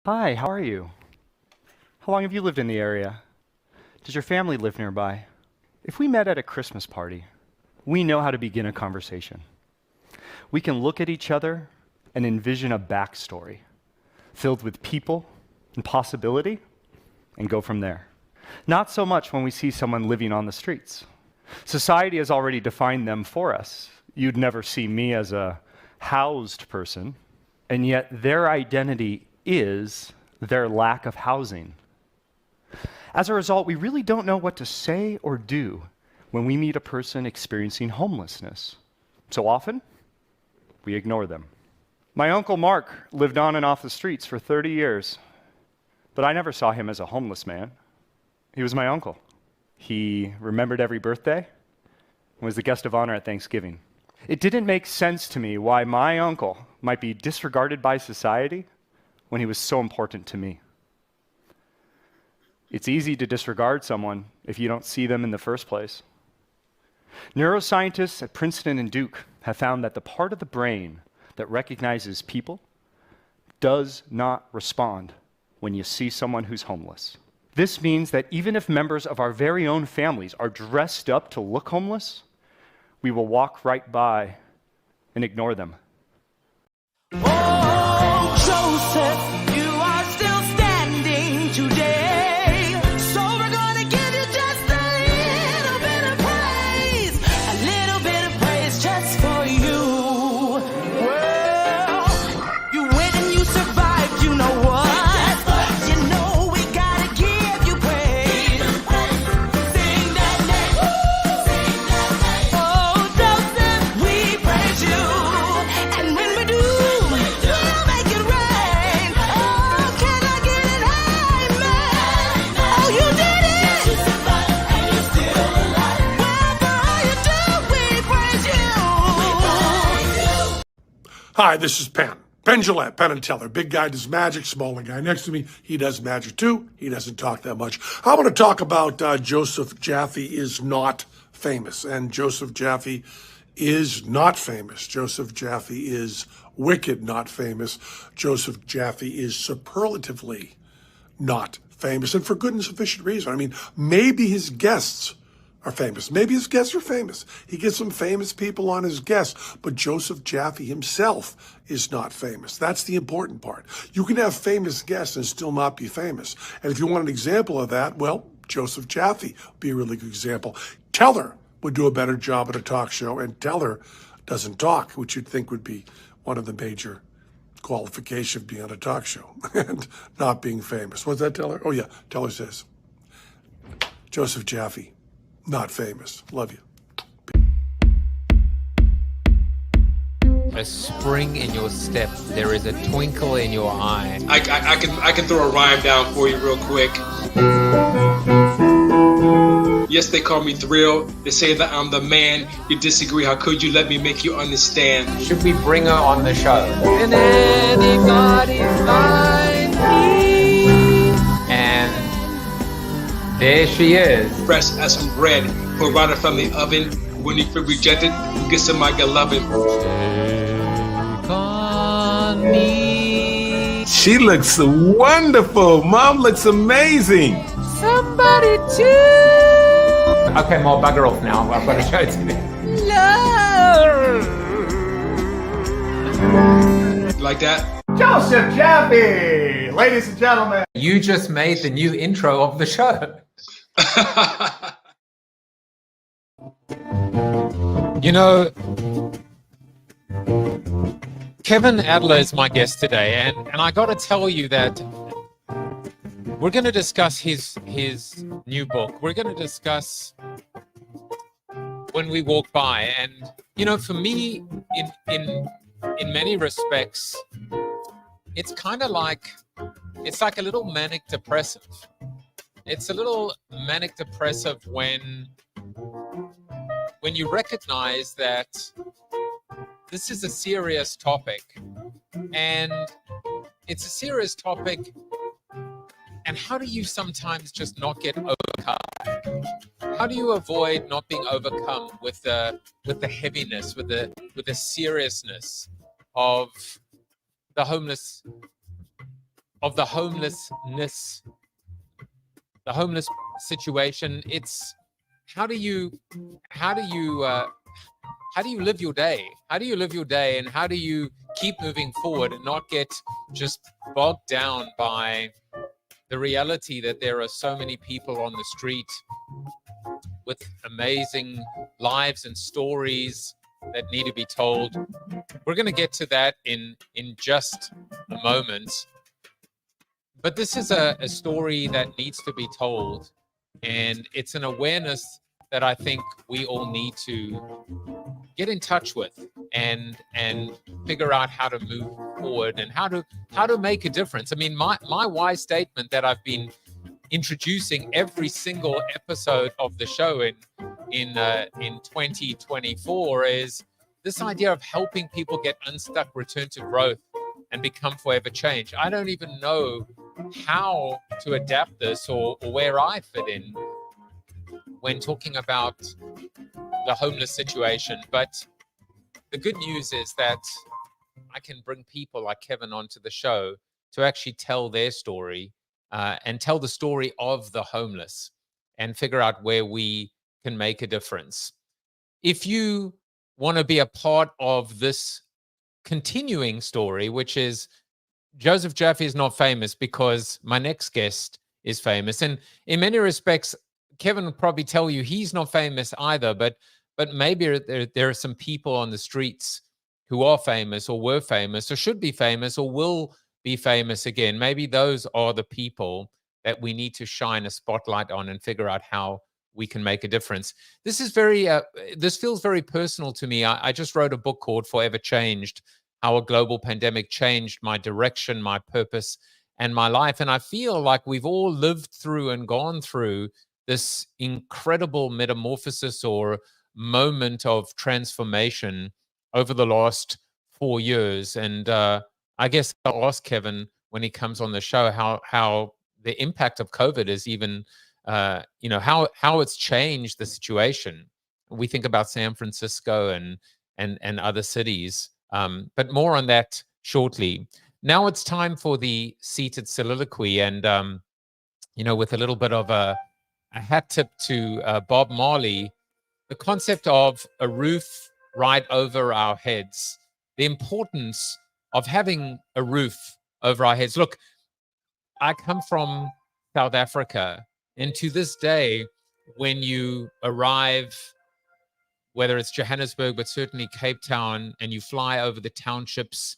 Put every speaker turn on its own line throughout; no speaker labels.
Hi, how are you? How long have you lived in the area? Does your family live nearby? If we met at a Christmas party, we know how to begin a conversation. We can look at each other and envision a backstory filled with people and possibility and go from there. Not so much when we see someone living on the streets. Society has already defined them for us. You'd never see me as a housed person, and yet their identity is their lack of housing. As a result, we really don't know what to say or do when we meet a person experiencing homelessness. So often, we ignore them. My Uncle Mark lived on and off the streets for 30 years, but I never saw him as a homeless man. He was my uncle. He remembered every birthday and was the guest of honor at Thanksgiving. It didn't make sense to me why my uncle might be disregarded by society when he was so important to me. It's easy to disregard someone if you don't see them in the first place. Neuroscientists at Princeton and Duke have found that the part of the brain that recognizes people does not respond when you see someone who's homeless. This means that even if members of our very own families are dressed up to look homeless, we will walk right by and ignore them.
Oh, Joseph, you are still standing today. So we're gonna give you just a little bit of praise just for you. Well, you went and you survived, you know what? You know we gotta give you praise. Sing that name. Oh, Joseph, we praise you. And when we do, we'll make it rain. Oh, can I get an amen? Oh, you did it. You survived and you're still alive. Well, for all you do, we praise you.
Hi, this is Penn. Penn Jillette, Penn and Teller. Big guy does magic, smaller guy next to me. He does magic too. He doesn't talk that much. I want to talk about Joseph Jaffe is not famous. And Joseph Jaffe is not famous. Joseph Jaffe is wicked not famous. Joseph Jaffe is superlatively not famous, and for good and sufficient reason. I mean, maybe his guests are famous. Maybe his guests are famous. He gets some famous people on his guests, but Joseph Jaffe himself is not famous. That's the important part. You can have famous guests and still not be famous. And if you want an example of that, well, Joseph Jaffe would be a really good example. Teller would do a better job at a talk show, and Teller doesn't talk, which you'd think would be one of the major qualifications of being on a talk show and not being famous. What's that, Teller? Oh, yeah, Teller says, Joseph Jaffe, not famous. Love you.
A spring in your step. There is a twinkle in your eye.
I can throw a rhyme down for you real quick. Yes, they call me Thrill. They say that I'm the man. You disagree? How could you? Let me make you understand.
Should we bring her on the show? Can anybody find me? And there she is.
Fresh as some bread. Pull right from the oven. When you feel rejected, you get some my good loving.
Take on me.
She looks wonderful. Mom looks amazing.
Somebody to. Okay, Mom, bugger off now. I've got to show it to you. Love.
Like that?
Joseph Jaffe, ladies and gentlemen.
You just made the new intro of the show. You know, Kevin Adler is my guest today, and I got to tell you that we're going to discuss his new book. We're going to discuss When We Walk By, and you know, for me, in many respects, it's kind of like a little manic depressive. It's a little manic depressive when you recognize that this is a serious topic, and it's a serious topic, and how do you sometimes just not get overcome? How do you avoid not being overcome with the heaviness, with the seriousness of the homeless of the homelessness, the homeless situation. It's how do you live your day? How do you live your day, and how do you keep moving forward and not get just bogged down by the reality that there are so many people on the street with amazing lives and stories that need to be told? We're going to get to that in just a moment. But this is a story that needs to be told, and it's an awareness that I think we all need to get in touch with and figure out how to move forward and how to make a difference. I mean, my why statement that I've been introducing every single episode of the show in 2024 is this idea of helping people get unstuck, return to growth, and become forever change. I don't even know how to adapt this or where I fit in when talking about the homeless situation. But the good news is that I can bring people like Kevin onto the show to actually tell their story and tell the story of the homeless and figure out where we can make a difference. If you want to be a part of this continuing story, which is Joseph Jaffe is not famous because my next guest is famous. And in many respects, Kevin will probably tell you he's not famous either, but maybe there are some people on the streets who are famous or were famous or should be famous or will be famous again. Maybe those are the people that we need to shine a spotlight on and figure out how we can make a difference. This is this feels very personal to me. I just wrote a book called Forever Changed, How a Global Pandemic Changed My Direction, My Purpose, and My Life. And I feel like we've all lived through and gone through this incredible metamorphosis or moment of transformation over the last 4 years. And I guess I'll ask Kevin when he comes on the show how the impact of COVID is even, how it's changed the situation. We think about San Francisco and other cities, but more on that shortly. Now it's time for the seated soliloquy, and with a little bit of a hat tip to Bob Marley, the concept of a roof right over our heads, the importance of having a roof over our heads. Look, I come from South Africa, and to this day, when you arrive, whether it's Johannesburg, but certainly Cape Town, and you fly over the townships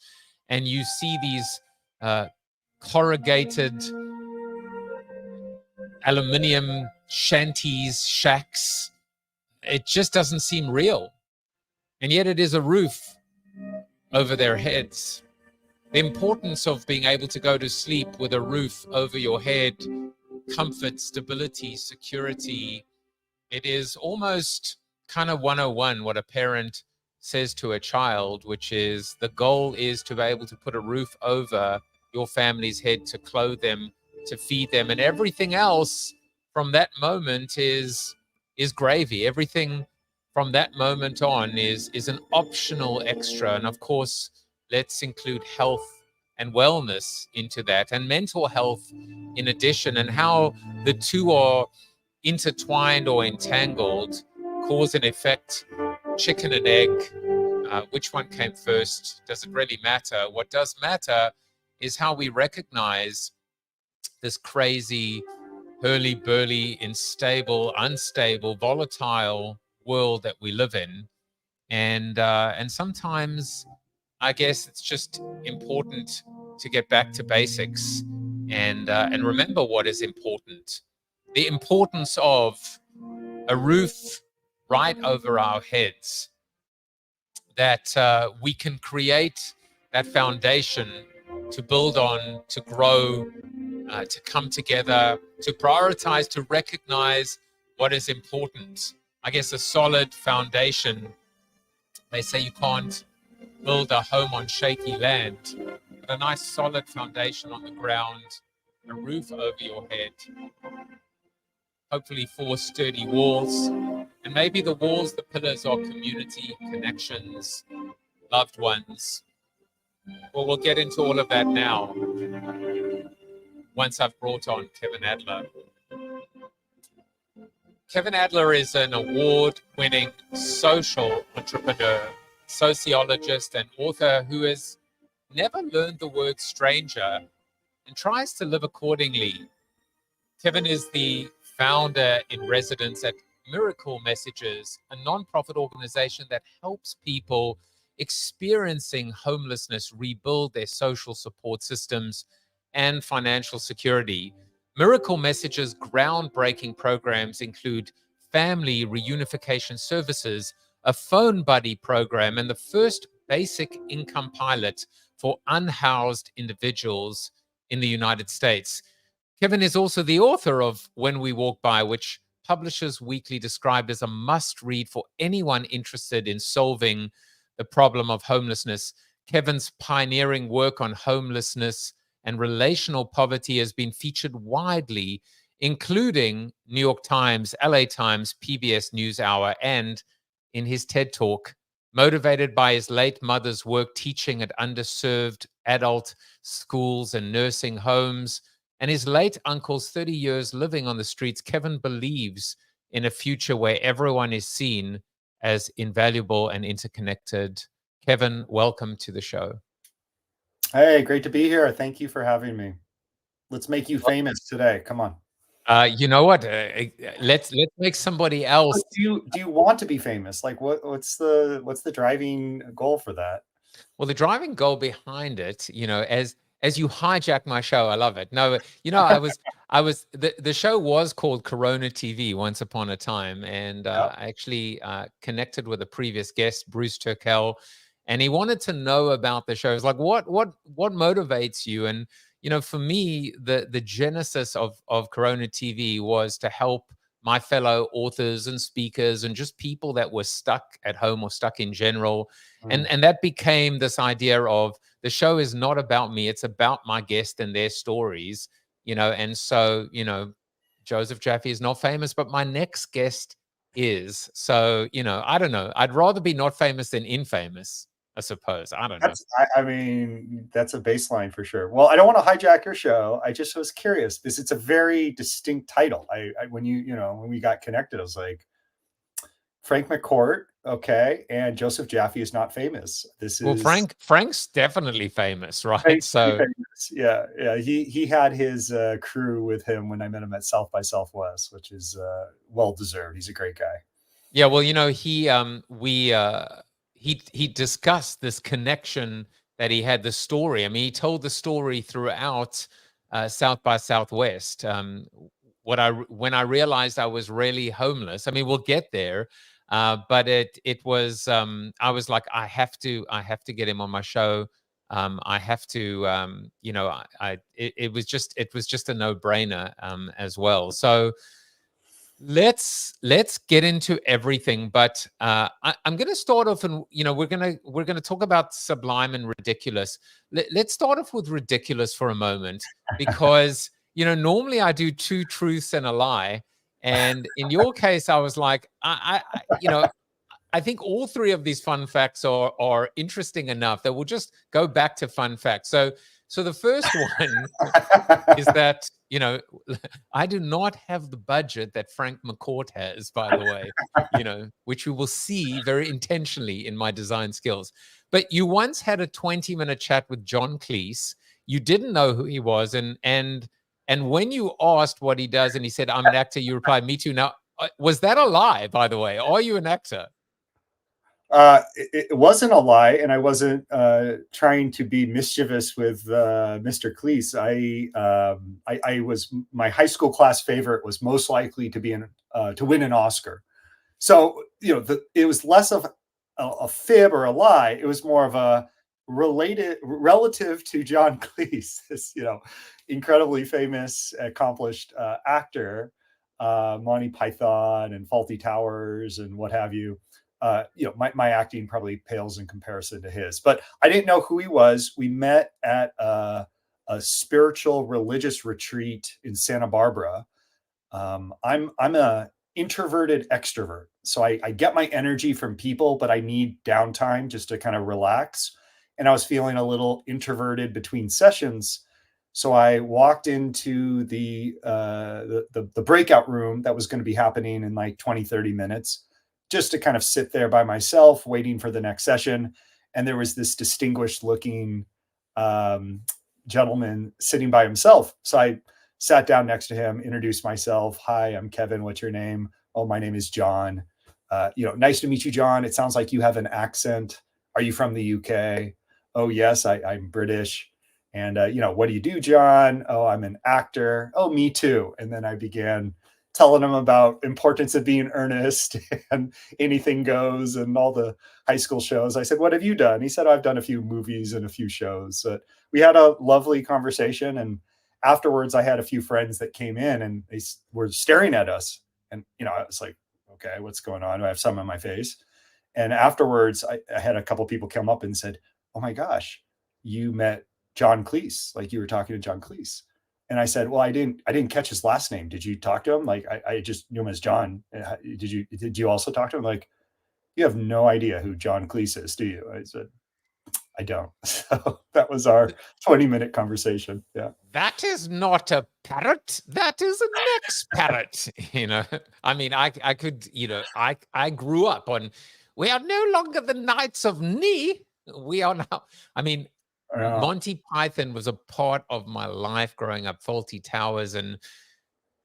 and you see these corrugated aluminium shanties, shacks, it just doesn't seem real. And yet it is a roof over their heads. The importance of being able to go to sleep with a roof over your head, comfort, stability, security. It is almost kind of 101 what a parent says to a child, which is the goal is to be able to put a roof over your family's head, to clothe them, to feed them, and everything else from that moment is gravy. Everything from that moment on is an optional extra. And of course, let's include health and wellness into that, and mental health in addition, and how the two are intertwined or entangled, cause and effect, chicken and egg. Which one came first? Does it really matter? What does matter is how we recognize this crazy, hurly-burly, unstable, volatile world that we live in. And sometimes I guess it's just important to get back to basics and remember what is important. The importance of a roof right over our heads, that we can create that foundation to build on, to grow, to come together, to prioritize, to recognize what is important. I guess a solid foundation. They say you can't build a home on shaky land, but a nice solid foundation on the ground, a roof over your head, hopefully 4 sturdy walls, and maybe the walls, the pillars are community, connections, loved ones. Well, we'll get into all of that now. once I've brought on Kevin Adler. Kevin Adler is an award-winning social entrepreneur, sociologist, and author who has never learned the word stranger and tries to live accordingly. Kevin is the founder in residence at Miracle Messages, a nonprofit organization that helps people experiencing homelessness rebuild their social support systems and financial security. Miracle Messages' groundbreaking programs include family reunification services, a phone buddy program, and the first basic income pilot for unhoused individuals in the United States. Kevin is also the author of When We Walk By, which Publishers Weekly described as a must read for anyone interested in solving the problem of homelessness. Kevin's pioneering work on homelessness and relational poverty has been featured widely, including New York Times, LA Times, PBS NewsHour, and in his TED Talk. Motivated by his late mother's work teaching at underserved adult schools and nursing homes, and his late uncle's 30 years living on the streets, Kevin believes in a future where everyone is seen as invaluable and interconnected. Kevin, welcome to the show.
Hey, great to be here. Thank you for having me. Let's make you famous today. Come on.
You know what? Let's make somebody else.
Do you want to be famous? Like, what's the driving goal for that?
Well, the driving goal behind it, as you hijack my show, I love it. No, the show was called Corona TV once upon a time, and I actually connected with a previous guest, Bruce Turkel, and he wanted to know about the show. It's like, what motivates you? And for me, the genesis of Corona TV was to help my fellow authors and speakers and just people that were stuck at home or stuck in general. And that became this idea of the show is not about me, it's about my guest and their stories, and so, Joseph Jaffe is not famous, but my next guest is. So, I don't know. I'd rather be not famous than infamous, I suppose. I don't know.
I mean, that's a baseline for sure. Well, I don't want to hijack your show. I just was curious because it's a very distinct title. When we got connected, I was like, Frank McCourt, okay, and Joseph Jaffe is not famous.
Frank's definitely famous, right?
Frank's famous. Yeah. He had his crew with him when I met him at South by Southwest, which is well deserved. He's a great guy.
Yeah, well, he discussed this connection that he had, the story. I mean, he told the story throughout South by Southwest. When I realized I was really homeless, I mean, we'll get there, but it was I was like, I have to get him on my show. I have to, it was just a no-brainer as well. So let's get into everything, but I'm going to start off, and we're going to talk about sublime and ridiculous. Let's start off with ridiculous for a moment, because normally I do two truths and a lie, and in your case, I was like, I think all three of these fun facts are interesting enough that we'll just go back to fun facts. So the first one is that, I do not have the budget that Frank McCourt has, by the way, which we will see very intentionally in my design skills. But you once had a 20-minute chat with John Cleese. You didn't know who he was. And when you asked what he does and he said, I'm an actor, you replied, me too. Now, was that a lie, by the way? Are you an actor?
It wasn't a lie, and I wasn't trying to be mischievous with Mr. Cleese. I was, my high school class favorite was most likely to be to win an Oscar. So it was less of a fib or a lie. It was more of a relative to John Cleese, this incredibly famous, accomplished actor, Monty Python and Fawlty Towers and what have you. My acting probably pales in comparison to his, but I didn't know who he was. We met at a spiritual religious retreat in Santa Barbara. I'm a introverted extrovert, so I get my energy from people, but I need downtime just to kind of relax. And I was feeling a little introverted between sessions.
So I walked into the breakout room that was going to be happening in like 20, 30 minutes, just to kind of sit there by myself, waiting for the next session. And there was this distinguished looking gentleman sitting by himself. So I sat down next to him, introduced myself. Hi, I'm Kevin. What's your name? Oh, my name is John. Nice to meet you, John. It sounds like you have an accent. Are you from the UK? Oh, yes, I'm British. And, what do you do, John? Oh, I'm an actor. Oh, me too. And then I began telling him about importance of being earnest and anything goes and all the high school shows. I said, what have you done? He said, I've done a few movies and a few shows. We had a lovely conversation. And afterwards, I had a few friends that came in and they were staring at us. And, I was like, okay, what's going on? I have some on my face. And afterwards, I had a couple people come up and said, oh my gosh, you met John Cleese, like you were talking to John Cleese. And I said, well, I didn't catch his last name. Did you talk to him? Like, I just knew him as John. Did you also talk to him? Like, you have no idea who John Cleese is, do you? I said, I don't. So that was our 20-minute conversation. Yeah.
That is not a parrot. That is an ex-parrot. I mean, I could, I grew up on, we are no longer the Knights of Ni. We are now, I mean, Monty Python was a part of my life growing up, Faulty Towers. And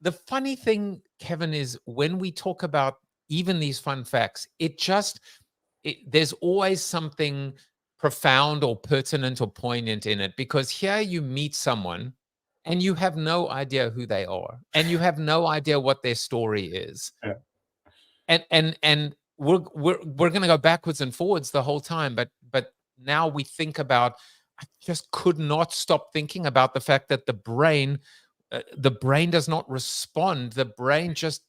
the funny thing, Kevin, is when we talk about even these fun facts, there's always something profound or pertinent or poignant in it, because here you meet someone and you have no idea who they are and you have no idea what their story is. Yeah. And we're going to go backwards and forwards the whole time, but now we think about, I just could not stop thinking about the fact that the brain does not respond. The brain just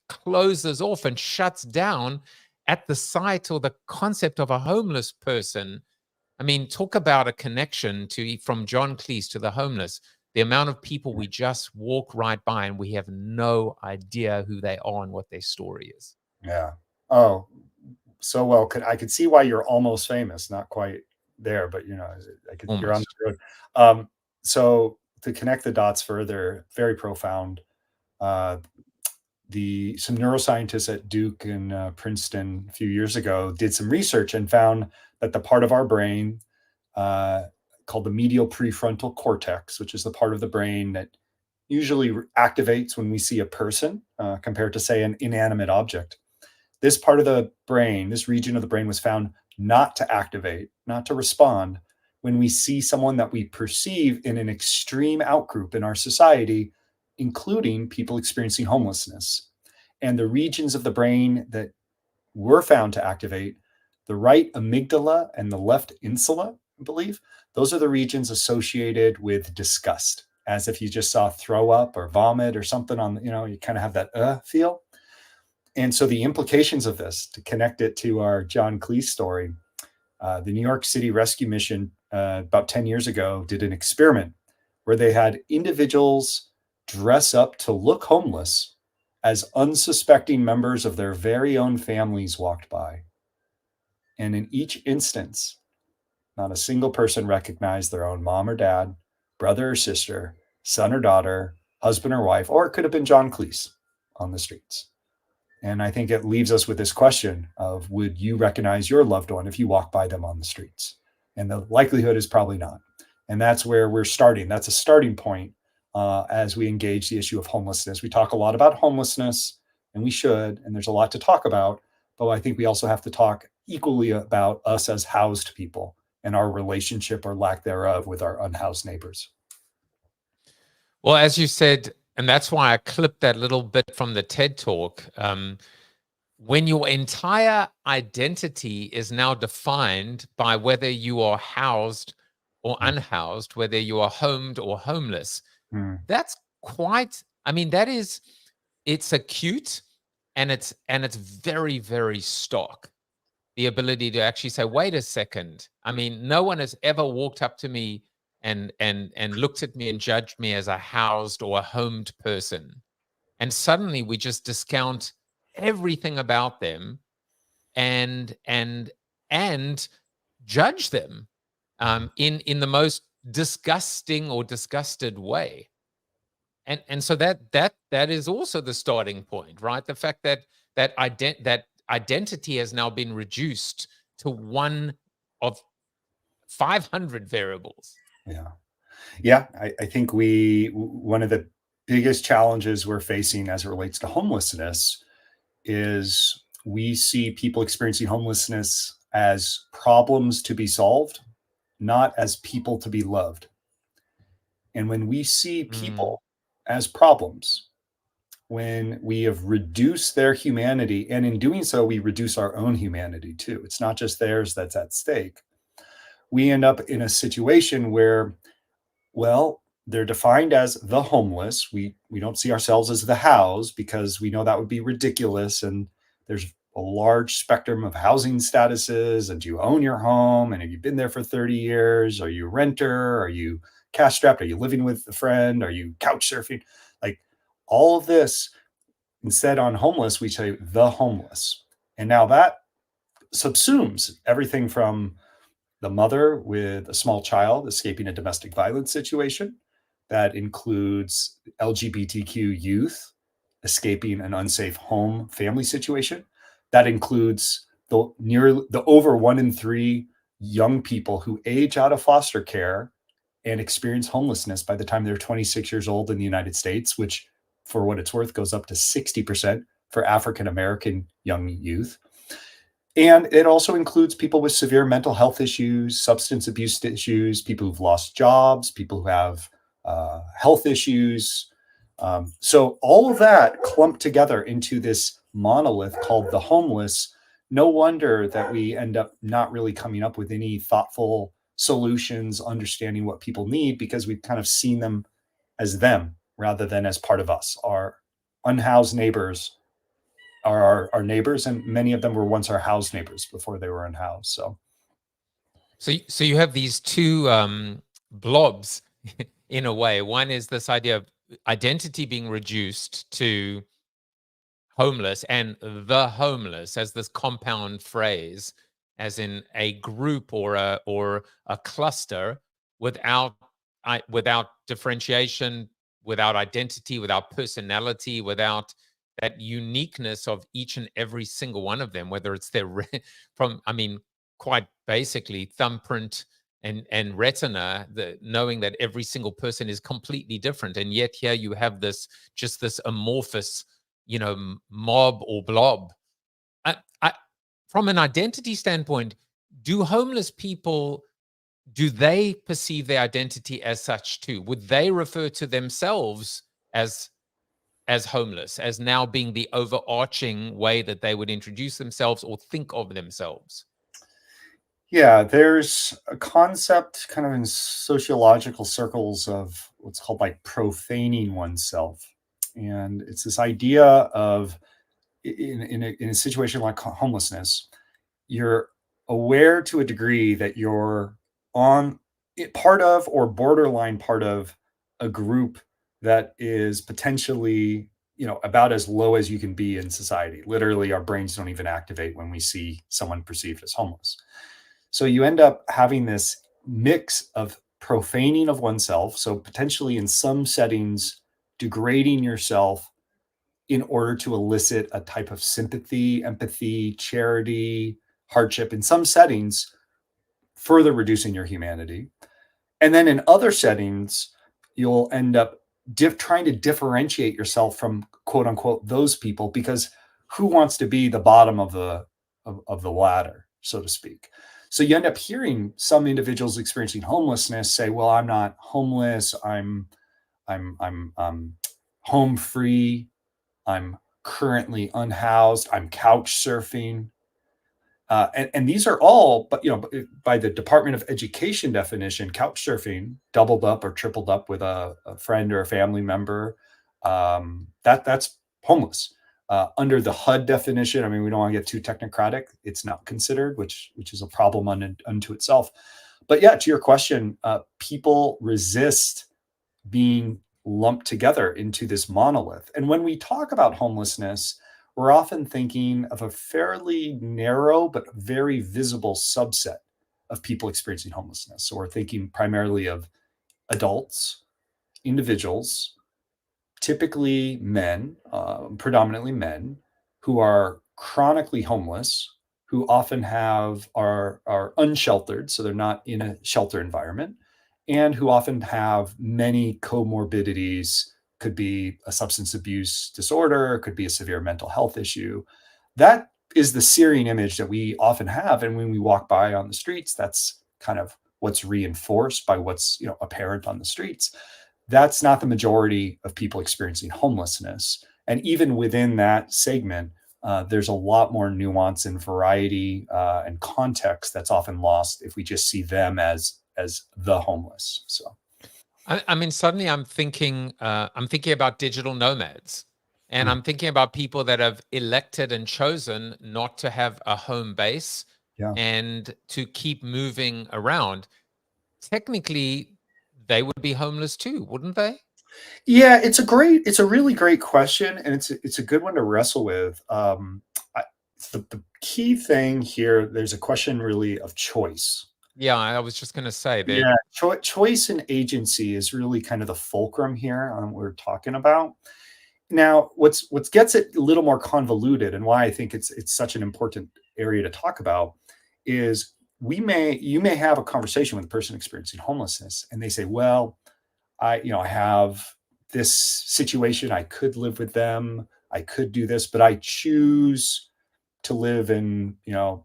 closes off and shuts down at the sight or the concept of a homeless person. I mean, talk about a connection from John Cleese to the homeless. The amount of people we just walk right by and we have no idea who they are and what their story is.
Yeah. Oh, so well. I could see why you're almost famous. Not quite there, but you're on the road. So to connect the dots further, very profound. Some neuroscientists at Duke and Princeton a few years ago did some research and found that the part of our brain called the medial prefrontal cortex, which is the part of the brain that usually activates when we see a person compared to, say, an inanimate object. This part of the brain, this region of the brain, was found not to activate, not to respond when we see someone that we perceive in an extreme outgroup in our society, including people experiencing homelessness. And the regions of the brain that were found to activate, the right amygdala and the left insula, I believe, those are the regions associated with disgust, as if you just saw throw up or vomit or something on, you kind of have that feel. And so the implications of this, to connect it to our John Cleese story, the New York City Rescue Mission about 10 years ago did an experiment where they had individuals dress up to look homeless as unsuspecting members of their very own families walked by. And in each instance, not a single person recognized their own mom or dad, brother or sister, son or daughter, husband or wife, or it could have been John Cleese on the streets. And I think it leaves us with this question of, would you recognize your loved one if you walk by them on the streets? And the likelihood is probably not. And that's where we're starting. That's a starting point as we engage the issue of homelessness. We talk a lot about homelessness, and we should, and there's a lot to talk about. But I think we also have to talk equally about us as housed people and our relationship or lack thereof with our unhoused neighbors.
Well, as you said, and that's why I clipped that little bit from the TED Talk. When your entire identity is now defined by whether you are housed or unhoused, whether you are homed or homeless, that's quite, I mean, it's acute and it's very, very stark. The ability to actually say, wait a second. I mean, no one has ever walked up to me and looked at me and judged me as a housed or a homed person. And suddenly we just discount everything about them and judge them in the most disgusting or disgusted way. And so that is also the starting point, right? The fact that identity has now been reduced to one of 500 variables.
Yeah, I think one of the biggest challenges we're facing as it relates to homelessness is we see people experiencing homelessness as problems to be solved, not as people to be loved. And when we see people as problems, when we have reduced their humanity, and in doing so, we reduce our own humanity too. It's not just theirs that's at stake. We end up in a situation where, well, they're defined as the homeless. We don't see ourselves as the housed because we know that would be ridiculous. And there's a large spectrum of housing statuses. And do you own your home? And have you been there for 30 years? Are you a renter? Are you cash strapped? Are you living with a friend? Are you couch surfing? Like all of this, instead on homeless, we say the homeless. And now that subsumes everything from the mother with a small child escaping a domestic violence situation. That includes LGBTQ youth escaping an unsafe home family situation. That includes the over 1 in 3 young people who age out of foster care and experience homelessness by the time they're 26 years old in the United States, which, for what it's worth, goes up to 60% for African American young youth. And it also includes people with severe mental health issues, substance abuse issues, people who've lost jobs, people who have health issues. So all of that clumped together into this monolith called the homeless. No wonder that we end up not really coming up with any thoughtful solutions, understanding what people need, because we've kind of seen them as them rather than as part of us. Our unhoused neighbors are our neighbors, and many of them were once our housed neighbors before they were unhoused.
So you have these two blobs in a way. One is this idea of identity being reduced to homeless, and the homeless as this compound phrase, as in a group or a cluster without differentiation, without identity, without personality, without that uniqueness of each and every single one of them, whether it's their quite basically thumbprint and retina, knowing that every single person is completely different. And yet here you have this amorphous, mob or blob. From an identity standpoint, do homeless people, do they perceive their identity as such too? Would they refer to themselves as homeless, as now being the overarching way that they would introduce themselves or think of themselves?
Yeah, there's a concept kind of in sociological circles of what's called like profaning oneself. And it's this idea of in a situation like homelessness, you're aware to a degree that you're on part of or borderline part of a group that is potentially, about as low as you can be in society. Literally, our brains don't even activate when we see someone perceived as homeless. So you end up having this mix of profaning of oneself. So potentially in some settings, degrading yourself in order to elicit a type of sympathy, empathy, charity, hardship. In some settings, further reducing your humanity. And then in other settings, you'll end up trying to differentiate yourself from quote unquote those people, because who wants to be the bottom of the ladder, so to speak? So you end up hearing some individuals experiencing homelessness say, "Well, I'm not homeless. I'm home free. I'm currently unhoused. I'm couch surfing." And these are all, but by the Department of Education definition, couch surfing, doubled up or tripled up with a friend or a family member, that's homeless. Under the HUD definition, we don't want to get too technocratic. It's not considered, which is a problem unto itself. But yeah, to your question, people resist being lumped together into this monolith. And when we talk about homelessness, we're often thinking of a fairly narrow but very visible subset of people experiencing homelessness. So we're thinking primarily of adults, individuals, typically men, predominantly men, who are chronically homeless, who often are unsheltered, so they're not in a shelter environment, and who often have many comorbidities. Could be a substance abuse disorder, could be a severe mental health issue. That is the searing image that we often have, and when we walk by on the streets, that's kind of what's reinforced by what's apparent on the streets. That's not the majority of people experiencing homelessness. And even within that segment, there's a lot more nuance and variety and context that's often lost if we just see them as the homeless. So,
I mean, suddenly I'm thinking about digital nomads, and I'm thinking about people that have elected and chosen not to have a home base and to keep moving around. Technically, they would be homeless too, wouldn't they?
yeah, it's a really great question, and it's a good one to wrestle with. The key thing here, there's a question really of choice.
Yeah, I was just going to say that.
Yeah, choice and agency is really kind of the fulcrum here on what we're talking about. Now, what gets it a little more convoluted, and why I think it's such an important area to talk about, is you may have a conversation with a person experiencing homelessness, and they say, "Well, I have this situation. I could live with them. I could do this, but I choose to live in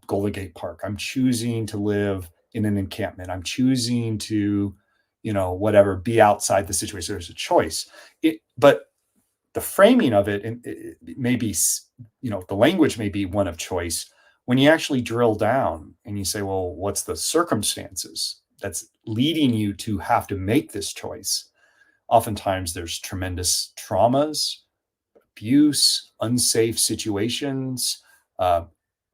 Golden Gate Park. I'm choosing to live in an encampment. I'm choosing to whatever, be outside the situation." There's a choice. But the framing of it, and it may be, the language may be one of choice. When you actually drill down and you say, well, what's the circumstances that's leading you to have to make this choice? Oftentimes there's tremendous traumas, abuse, unsafe situations,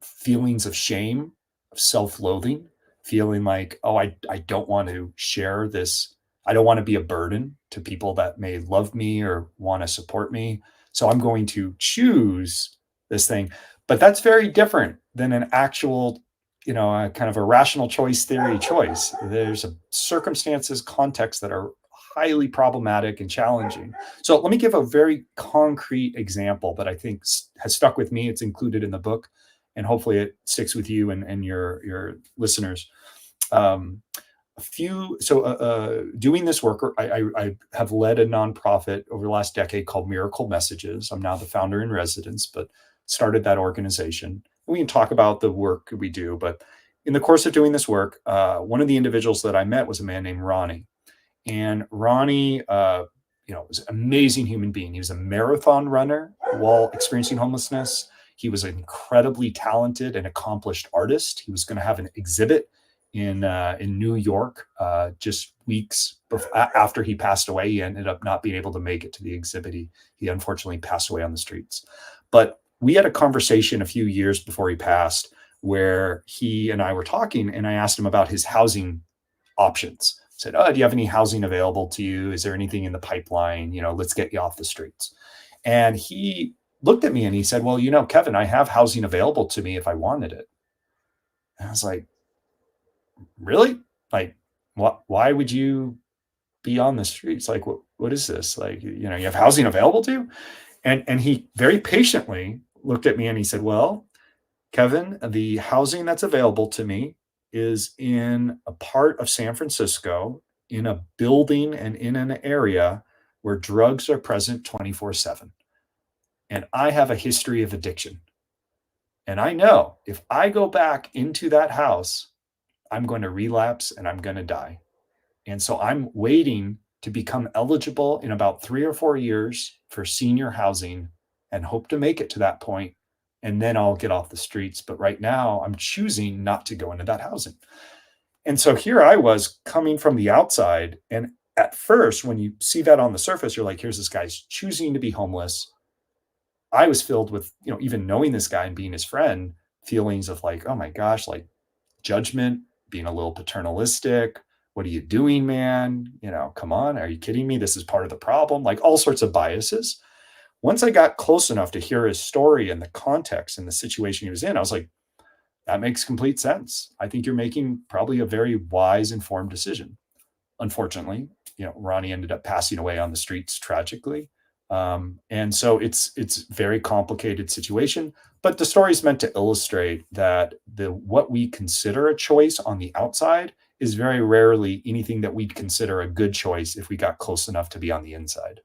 feelings of shame, of self-loathing, feeling like, oh, I don't want to share this. I don't want to be a burden to people that may love me or want to support me. So I'm going to choose this thing. But that's very different than an actual, a kind of a rational choice theory choice. There's circumstances, context that are highly problematic and challenging. So let me give a very concrete example that I think has stuck with me. It's included in the book, and hopefully it sticks with you and your listeners. Doing this work, I have led a nonprofit over the last decade called Miracle Messages. I'm now the founder in residence, but started that organization. We can talk about the work we do, but in the course of doing this work, one of the individuals that I met was a man named Ronnie. And Ronnie, was an amazing human being. He was a marathon runner while experiencing homelessness. He was an incredibly talented and accomplished artist. He was going to have an exhibit in New York just weeks after he passed away. He ended up not being able to make it to the exhibit. He unfortunately passed away on the streets. But we had a conversation a few years before he passed where he and I were talking, and I asked him about his housing options. I said, do you have any housing available to you? Is there anything in the pipeline? Let's get you off the streets. And he looked at me and he said, well, Kevin, I have housing available to me if I wanted it. And I was like, really? Like, why would you be on the streets? Like, what is this? Like, you have housing available to you? And he very patiently looked at me and he said, well, Kevin, the housing that's available to me is in a part of San Francisco, in a building and in an area where drugs are present 24/7. And I have a history of addiction. And I know if I go back into that house, I'm going to relapse and I'm going to die. And so I'm waiting to become eligible in about 3 or 4 years for senior housing and hope to make it to that point. And then I'll get off the streets. But right now I'm choosing not to go into that housing. And so here I was coming from the outside. And at first, when you see that on the surface, you're like, here's this guy's choosing to be homeless. I was filled with, even knowing this guy and being his friend, feelings of like, oh my gosh, like judgment, being a little paternalistic. What are you doing, man? Come on. Are you kidding me? This is part of the problem. Like all sorts of biases. Once I got close enough to hear his story and the context and the situation he was in, I was like, that makes complete sense. I think you're making probably a very wise, informed decision. Unfortunately, Ronnie ended up passing away on the streets tragically. And so it's very complicated situation, but the story is meant to illustrate that what we consider a choice on the outside is very rarely anything that we'd consider a good choice if we got close enough to be on the inside.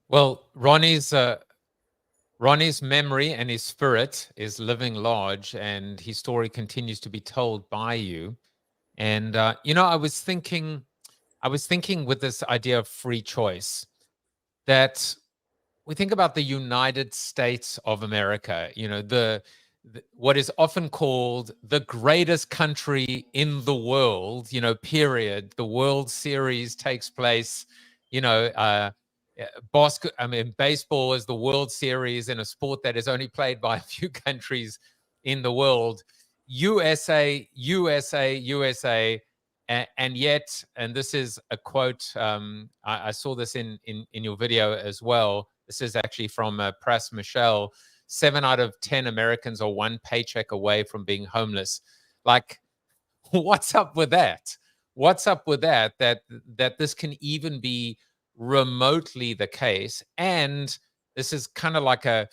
Well, Ronnie's memory and his spirit is living large, and his story continues to be told by you. And I was thinking with this idea of free choice, that we think about the United States of America, what is often called the greatest country in the world, period. The World Series takes place, baseball is the World Series in a sport that is only played by a few countries in the world. USA, USA, USA. And yet, and this is a quote, I saw this in your video as well. This is actually from Press Michelle. 7 out of 10 Americans are one paycheck away from being homeless. Like, what's up with that? What's up with that this can even be remotely the case? And this is kind of like a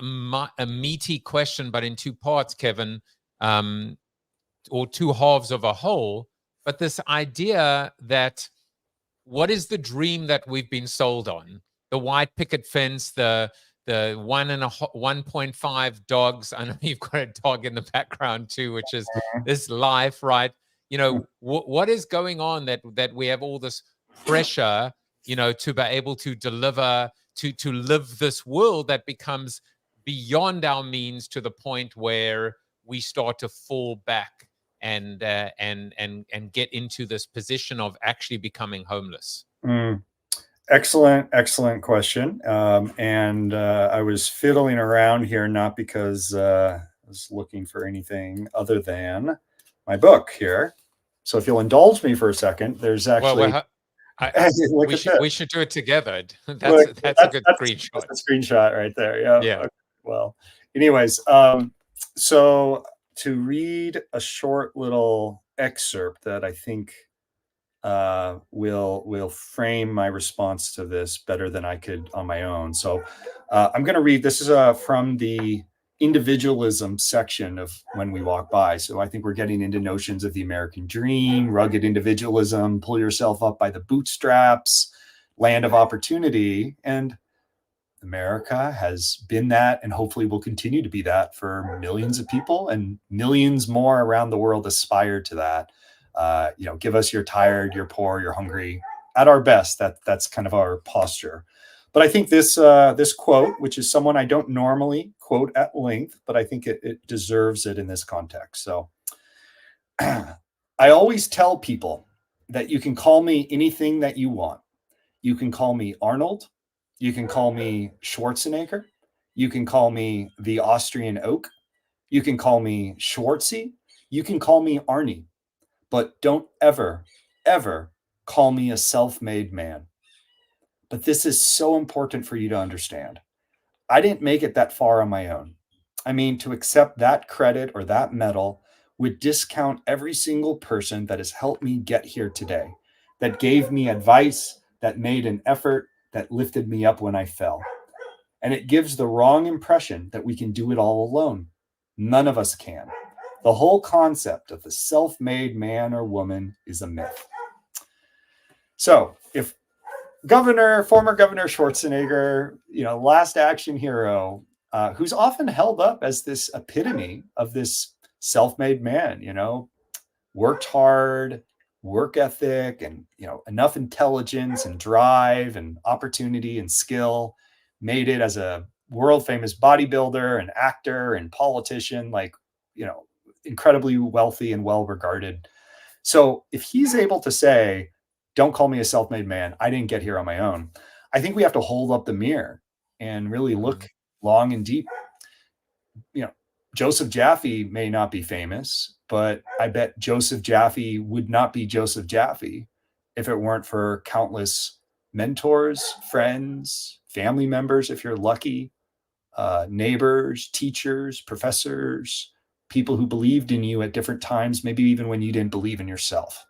meaty question, but in 2 parts, Kevin, or 2 halves of a whole. But this idea that, what is the dream that we've been sold on? The white picket fence, the 1.5 dogs. I know you've got a dog in the background too, which is this life, right? What is going on that we have all this pressure, to be able to deliver, to live this world that becomes beyond our means, to the point where we start to fall back and get into this position of actually becoming homeless?
Excellent question. And I was fiddling around here, not because I was looking for anything other than my book here. So if you'll indulge me for a second, there's actually...
we should do it together. That's a good screenshot.
That's a screenshot right there. Yeah.
Yeah.
Well, anyways, so to read a short little excerpt that I think will frame my response to this better than I could on my own. So I'm going to read. This is from the individualism section of When We Walk By. So I think we're getting into notions of the American dream, rugged individualism, pull yourself up by the bootstraps, land of opportunity. And America has been that, and hopefully will continue to be that for millions of people, and millions more around the world aspire to that. Give us you're tired, you're poor, you're hungry. At our best, that's kind of our posture. But I think this quote, which is someone I don't normally quote at length, but I think it deserves it in this context. So I always tell people that you can call me anything that you want. You can call me Arnold. You can call me Schwarzenegger. You can call me the Austrian oak. You can call me Schwartzy. You can call me Arnie. But don't ever, ever call me a self-made man. But this is so important for you to understand. I didn't make it that far on my own. I mean, to accept that credit or that medal would discount every single person that has helped me get here today, that gave me advice, that made an effort, that lifted me up when I fell. And it gives the wrong impression that we can do it all alone. None of us can. The whole concept of the self-made man or woman is a myth. So if former Governor Schwarzenegger, last action hero, who's often held up as this epitome of this self-made man, worked hard, work ethic, and enough intelligence and drive and opportunity and skill, made it as a world famous bodybuilder and actor and politician, incredibly wealthy and well regarded. So if he's able to say, don't call me a self-made man, I didn't get here on my own, I think we have to hold up the mirror and really look long and deep. Joseph Jaffe may not be famous, but I bet Joseph Jaffe would not be Joseph Jaffe if it weren't for countless mentors, friends, family members, if you're lucky, neighbors, teachers, professors, people who believed in you at different times, maybe even when you didn't believe in yourself.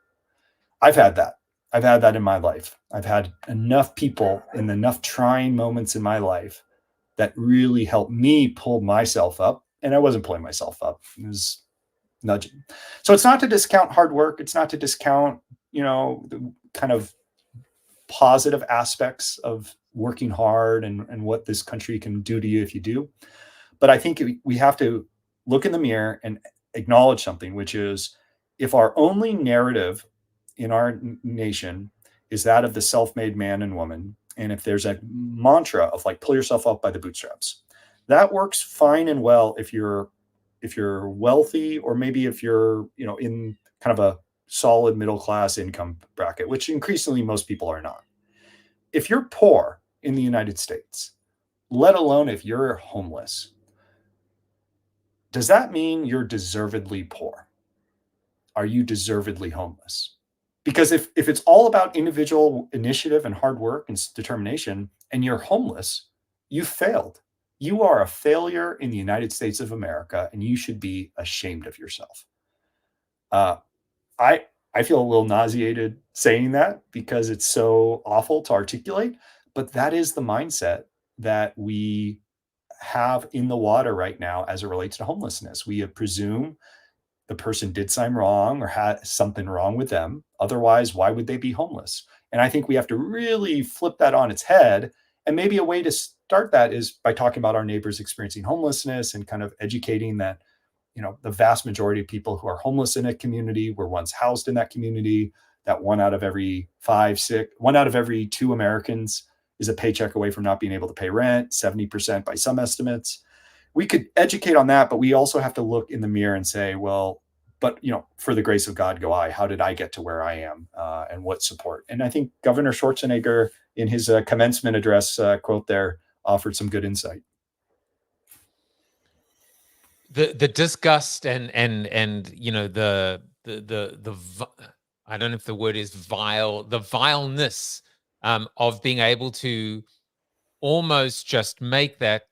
I've had that. I've had that in my life. I've had enough people in enough trying moments in my life that really helped me pull myself up. And I wasn't pulling myself up. It was nudging. So it's not to discount hard work. It's not to discount, the kind of positive aspects of working hard and what this country can do to you if you do. But I think we have to look in the mirror and acknowledge something, which is if our only narrative in our nation is that of the self-made man and woman, and if there's a mantra of like pull yourself up by the bootstraps, that works fine and well if you're wealthy, or maybe if you're in kind of a solid middle class income bracket, which increasingly most people are not. If you're poor in the United States, let alone if you're homeless, does that mean you're deservedly poor? Are you deservedly homeless? Because if it's all about individual initiative and hard work and determination, and you're homeless, you failed. You are a failure in the United States of America, and you should be ashamed of yourself. I feel a little nauseated saying that because it's so awful to articulate, but that is the mindset that we have in the water right now as it relates to homelessness. We presume the person did something wrong or had something wrong with them. Otherwise, why would they be homeless? And I think we have to really flip that on its head. And maybe a way to start that is by talking about our neighbors experiencing homelessness and kind of educating that, the vast majority of people who are homeless in a community were once housed in that community, that one out of every 2 Americans is a paycheck away from not being able to pay rent, 70% by some estimates. We could educate on that, but we also have to look in the mirror and say, well, but for the grace of God go I. How did I get to where I am, and what support? And I think Governor Schwarzenegger, in his commencement address quote there, offered some good insight.
The disgust and the I don't know if the word is vile, the vileness of being able to almost just make that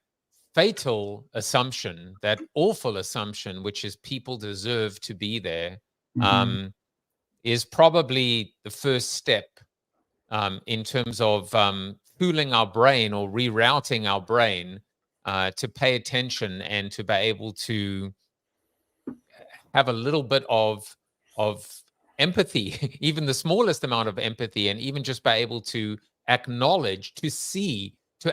fatal assumption, that awful assumption, which is people deserve to be there, is probably the first step in terms of fooling our brain or rerouting our brain to pay attention and to be able to have a little bit of empathy, even the smallest amount of empathy, and even just be able to acknowledge, to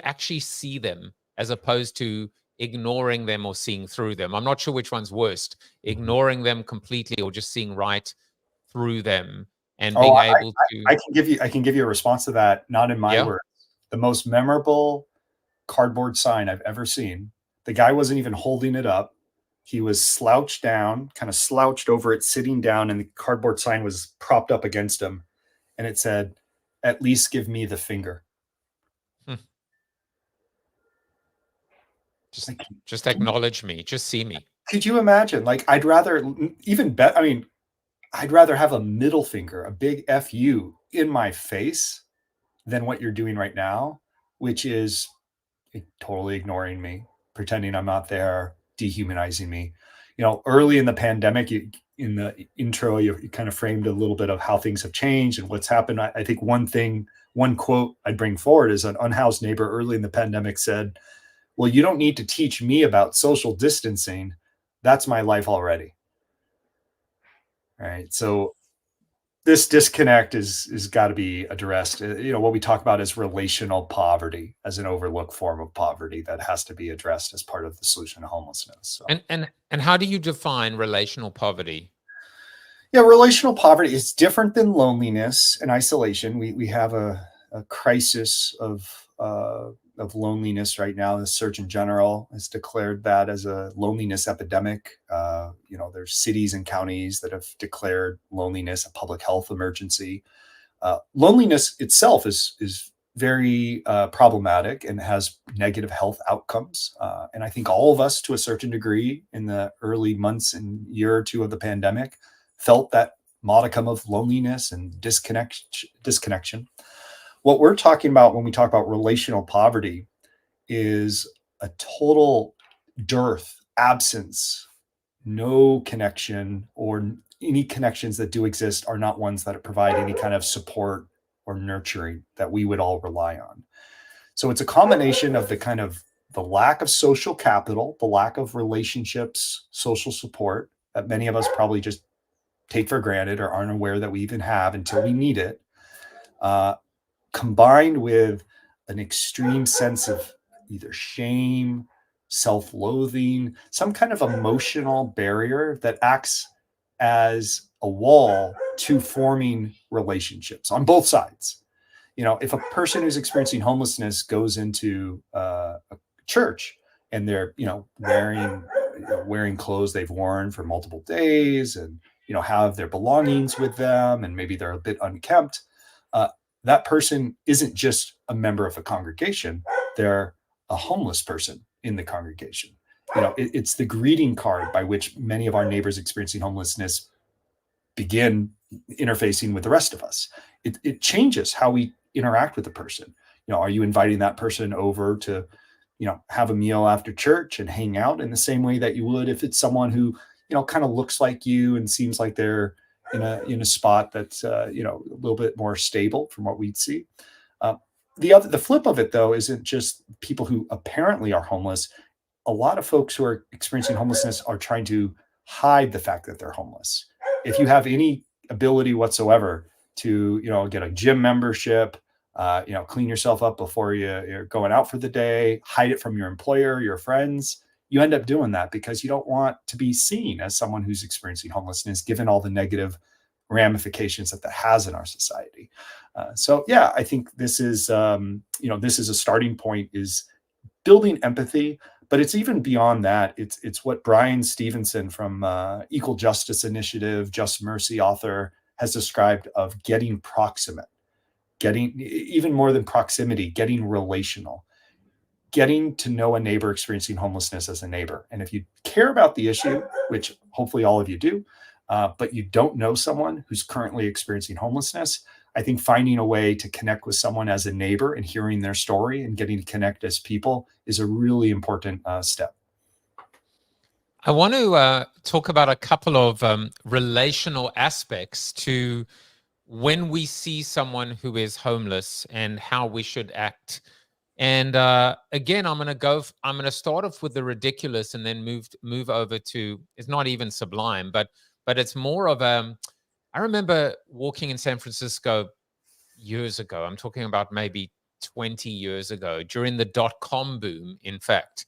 actually see them, as opposed to ignoring them or seeing through them. I'm not sure which one's worst, ignoring them completely or just seeing right through them and being able to.
I can give you a response to that, not in my words. The most memorable cardboard sign I've ever seen. The guy wasn't even holding it up. He was slouched down, kind of slouched over it, sitting down, and the cardboard sign was propped up against him. And it said, "At least give me the finger."
Just acknowledge me. Just see me.
Could you imagine? Like, I'd rather I'd rather have a middle finger, a big FU in my face than what you're doing right now, which is totally ignoring me, pretending I'm not there, dehumanizing me. Early in the pandemic, in the intro, you kind of framed a little bit of how things have changed and what's happened. I think one quote I'd bring forward is an unhoused neighbor early in the pandemic said, "Well, you don't need to teach me about social distancing. That's my life already." Right. So this disconnect is got to be addressed. What we talk about is relational poverty as an overlooked form of poverty that has to be addressed as part of the solution to homelessness. So.
And how do you define relational poverty?
Yeah, relational poverty is different than loneliness and isolation. We have a crisis of loneliness right now. The Surgeon General has declared that as a loneliness epidemic. There's cities and counties that have declared loneliness a public health emergency. Loneliness itself is very problematic and has negative health outcomes. And I think all of us, to a certain degree, in the early months and year or two of the pandemic, felt that modicum of loneliness and disconnection. What we're talking about when we talk about relational poverty is a total dearth, absence, no connection, or any connections that do exist are not ones that provide any kind of support or nurturing that we would all rely on. So it's a combination of the lack of social capital, the lack of relationships, social support that many of us probably just take for granted or aren't aware that we even have until we need it, combined with an extreme sense of either shame, self-loathing, some kind of emotional barrier that acts as a wall to forming relationships on both sides. If a person who's experiencing homelessness goes into a church and they're, wearing clothes they've worn for multiple days and, have their belongings with them, and maybe they're a bit unkempt, that person isn't just a member of a congregation. They're a homeless person in the congregation. It's the greeting card by which many of our neighbors experiencing homelessness begin interfacing with the rest of us. It changes how we interact with the person. Are you inviting that person over to, have a meal after church and hang out in the same way that you would if it's someone who, kind of looks like you and seems like they're in a spot that's, a little bit more stable from what we'd see. The flip of it, though, isn't just people who apparently are homeless. A lot of folks who are experiencing homelessness are trying to hide the fact that they're homeless. If you have any ability whatsoever to, get a gym membership, clean yourself up before you're going out for the day, hide it from your employer, your friends, you end up doing that because you don't want to be seen as someone who's experiencing homelessness, given all the negative ramifications that has in our society. I think this is, this is a starting point, is building empathy. But it's even beyond that. It's what Brian Stevenson from Equal Justice Initiative, Just Mercy author, has described of getting proximate, getting even more than proximity, getting relational, getting to know a neighbor experiencing homelessness as a neighbor. And if you care about the issue, which hopefully all of you do, but you don't know someone who's currently experiencing homelessness, I think finding a way to connect with someone as a neighbor and hearing their story and getting to connect as people is a really important step.
I want to talk about a couple of relational aspects to when we see someone who is homeless and how we should act. And again, I'm going to start off with the ridiculous and then move over to, it's not even sublime, but it's more of I remember walking in San Francisco years ago. I'm talking about maybe 20 years ago, during the .com boom, in fact.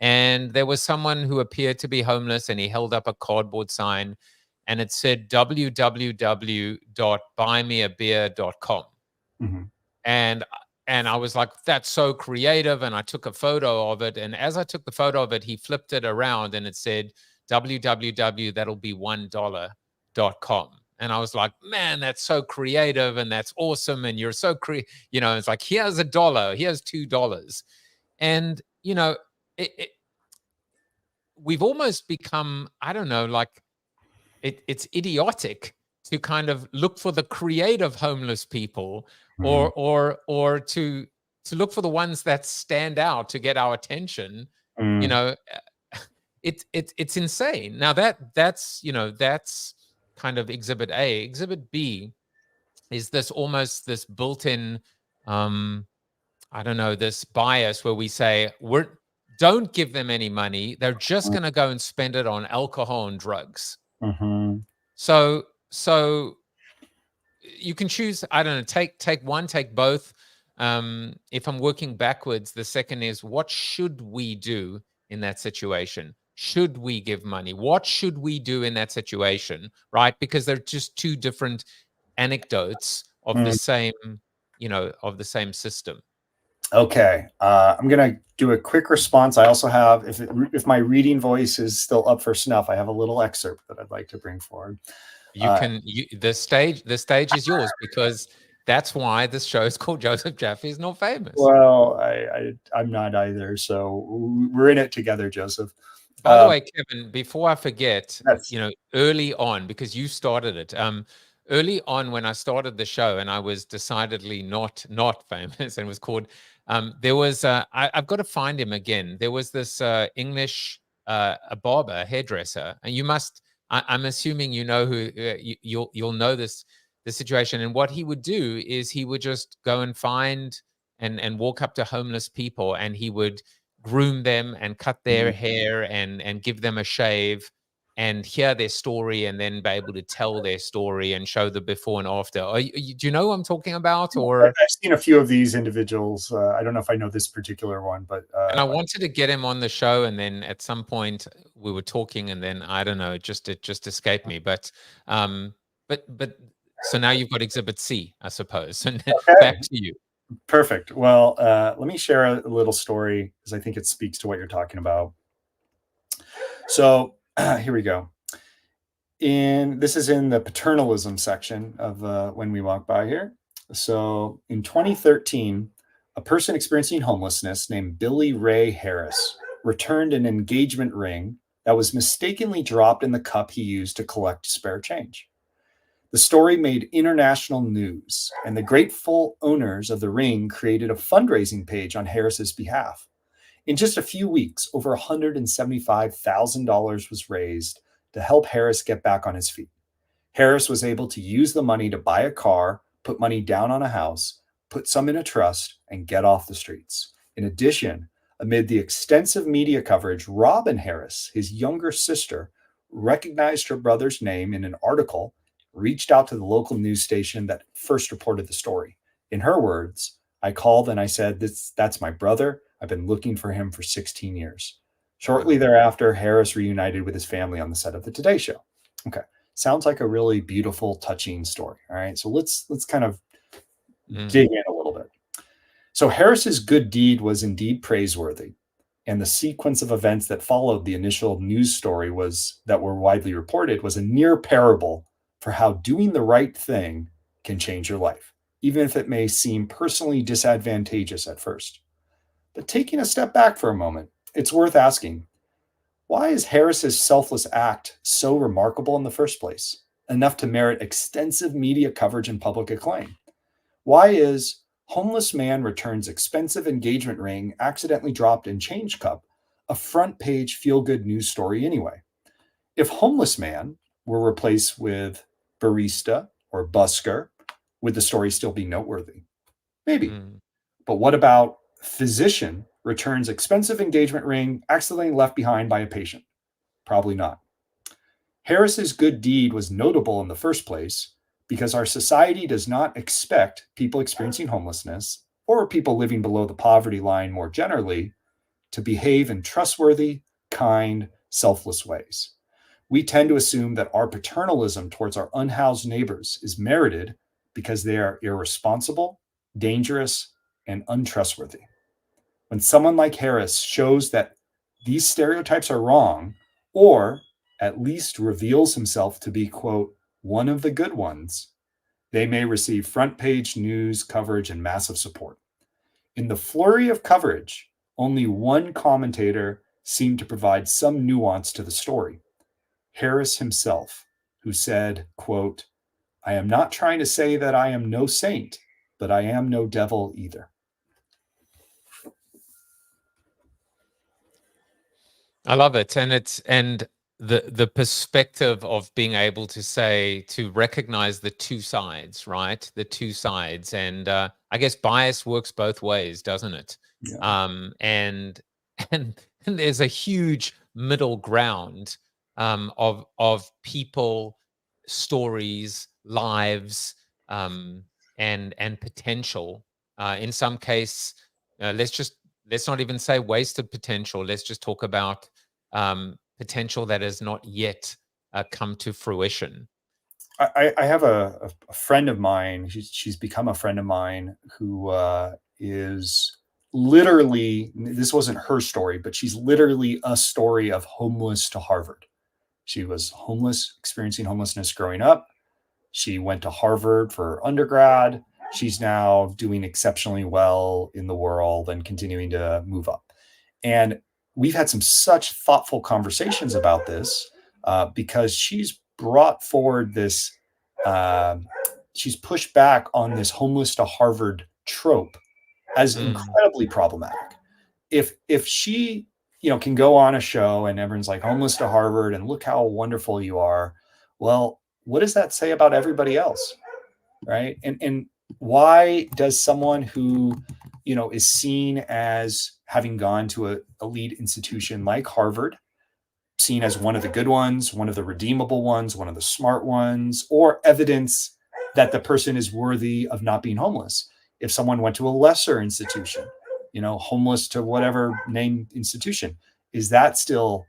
And there was someone who appeared to be homeless, and he held up a cardboard sign and it said www.buymeabeer.com. And I was like, that's so creative. And I took a photo of it. And as I took the photo of it, he flipped it around and it said www.that'llbe1.com. And I was like, man, that's so creative and that's awesome. And you're so it's like, here's $1, here's $2. And, we've almost become, I don't know, like it's idiotic to kind of look for the creative homeless people, or to look for the ones that stand out to get our attention. It's insane. Now that's kind of exhibit A. Exhibit B is this built-in, this bias where we say, don't give them any money. They're just going to go and spend it on alcohol and drugs. So you can choose, I don't know, take one, take both. If I'm working backwards, the second is, what should we do in that situation? Should we give money? What should we do in that situation? Right? Because they're just two different anecdotes of the same, of the same system.
Okay. I'm going to do a quick response. I also have, if my reading voice is still up for snuff, I have a little excerpt that I'd like to bring forward.
The stage is yours, because that's why this show is called Joseph Jaffe is Not Famous.
Well, I'm not either. So we're in it together, Joseph.
By the way, Kevin, before I forget, early on, because you started it, early on when I started the show, and I was decidedly not famous, and was called There was I've got to find him again. There was this English a barber, a hairdresser, and you must. I'm assuming you know who you'll know this the situation. And what he would do is he would just go and find and walk up to homeless people, and he would groom them and cut their hair and give them a shave and hear their story and then be able to tell their story and show the before and after. Do you know what I'm talking about? Or
I've seen a few of these individuals. I don't know if I know this particular one, but
and I wanted to get him on the show, and then at some point we were talking, and then I don't know, it just escaped me. But so now you've got Exhibit C, I suppose. And back to you.
Perfect. Well, let me share a little story because I think it speaks to what you're talking about. So here we go. This is in the paternalism section of When We Walk By here. So in 2013, a person experiencing homelessness named Billy Ray Harris returned an engagement ring that was mistakenly dropped in the cup he used to collect spare change. The story made international news, and the grateful owners of the ring created a fundraising page on Harris's behalf. In just a few weeks, over $175,000 was raised to help Harris get back on his feet. Harris was able to use the money to buy a car, put money down on a house, put some in a trust, and get off the streets. In addition, amid the extensive media coverage, Robin Harris, his younger sister, recognized her brother's name in an article, reached out to the local news station that first reported the story. In her words, "I called and I said, that's my brother. I've been looking for him for 16 years. Shortly thereafter, Harris reunited with his family on the set of the Today Show." Okay. Sounds like a really beautiful, touching story. All right. So let's kind of dig in a little bit. So Harris's good deed was indeed praiseworthy. And the sequence of events that followed the initial news story that were widely reported was a near parable for how doing the right thing can change your life, even if it may seem personally disadvantageous at first. But taking a step back for a moment, it's worth asking, why is Harris's selfless act so remarkable in the first place, enough to merit extensive media coverage and public acclaim? Why is homeless man returns expensive engagement ring accidentally dropped in change cup a front page feel-good news story anyway? If homeless man were replaced with barista or busker, would the story still be noteworthy? Maybe. But what about physician returns expensive engagement ring accidentally left behind by a patient? Probably not. Harris's good deed was notable in the first place because our society does not expect people experiencing homelessness or people living below the poverty line more generally to behave in trustworthy, kind, selfless ways. We tend to assume that our paternalism towards our unhoused neighbors is merited because they are irresponsible, dangerous, and untrustworthy. When someone like Harris shows that these stereotypes are wrong, or at least reveals himself to be, quote, one of the good ones, they may receive front page news coverage and massive support. In the flurry of coverage, only one commentator seemed to provide some nuance to the story. Harris himself, who said, quote, "I am not trying to say that I am no saint, but I am no devil either."
I love it. And the perspective of being able to recognize the two sides, right? The two sides. And I guess bias works both ways, doesn't it?
Yeah.
And there's a huge middle ground of people, stories, lives, and potential. In some case, let's not even say wasted potential. Let's just talk about potential that has not yet come to fruition.
I have a friend of mine. She's become a friend of mine who is literally, this wasn't her story, but she's literally a story of homeless to Harvard. She was homeless, experiencing homelessness growing up. She went to Harvard for undergrad. She's now doing exceptionally well in the world and continuing to move up. And we've had some such thoughtful conversations about this because she's brought forward this, she's pushed back on this homeless to Harvard trope as incredibly problematic. If she, can go on a show and everyone's like, homeless to Harvard, and look how wonderful you are. Well, what does that say about everybody else? Right. And why does someone who, is seen as having gone to a elite institution like Harvard, seen as one of the good ones, one of the redeemable ones, one of the smart ones, or evidence that the person is worthy of not being homeless? If someone went to a lesser institution, homeless to whatever named institution, is that still,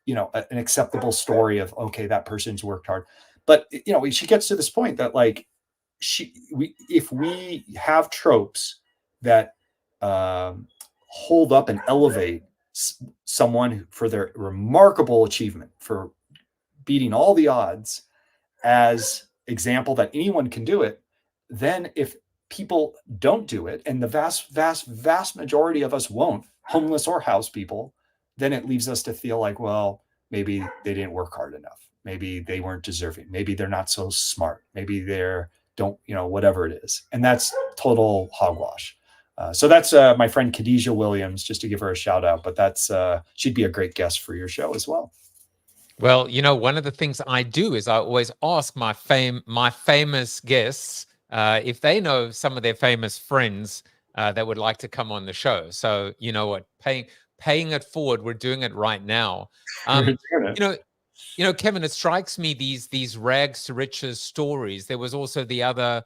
an acceptable story of, okay, that person's worked hard? But, she gets to this point that like, if we have tropes that hold up and elevate someone for their remarkable achievement, for beating all the odds, as example that anyone can do it, then if people don't do it, and the vast majority of us won't, homeless or house people, then it leaves us to feel like, well, maybe they didn't work hard enough. Maybe they weren't deserving. Maybe they're not so smart. Maybe they're whatever it is. And that's total hogwash. So that's my friend Khadijah Williams, just to give her a shout out, but that's she'd be a great guest for your show as well.
Well, one of the things I do is I always ask my famous guests if they know some of their famous friends that would like to come on the show. So you know what, paying it forward, we're doing it right now. Kevin, it strikes me these rags to riches stories. There was also the other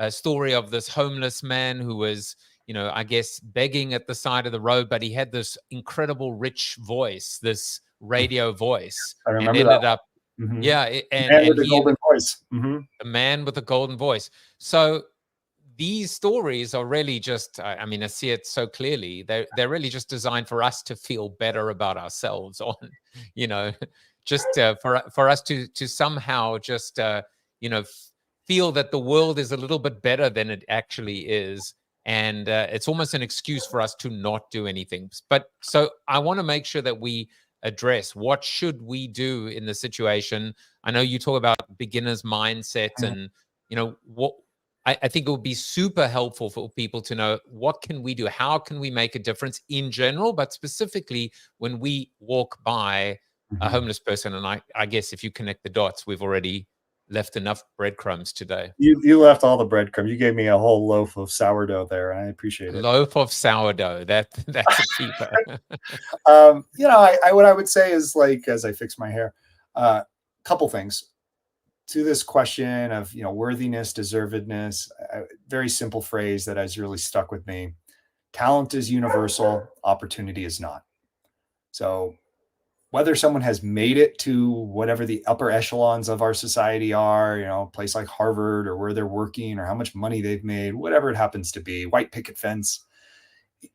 story of this homeless man who was, I guess, begging at the side of the road, but he had this incredible rich voice, this radio voice,
I remember
and ended
that.
up, and
with the golden voice.
a man with a golden voice. So these stories are really just, I see it so clearly. They're really just designed for us to feel better about ourselves on, just for us to somehow just, feel that the world is a little bit better than it actually is. And it's almost an excuse for us to not do anything. But so I want to make sure that we address what should we do in the situation. I know you talk about beginner's mindset and, what I think it would be super helpful for people to know, what can we do? How can we make a difference in general, but specifically when we walk by a homeless person? And I guess if you connect the dots, we've already left enough breadcrumbs today.
You left all the breadcrumbs. You gave me a whole loaf of sourdough there, and I appreciate it.
Loaf of sourdough. That's a keeper.
What I would say is, like, as I fix my hair, couple things to this question of, worthiness, deservedness. A very simple phrase that has really stuck with me: talent is universal, opportunity is not. So whether someone has made it to whatever the upper echelons of our society are, a place like Harvard, or where they're working, or how much money they've made, whatever it happens to be, white picket fence,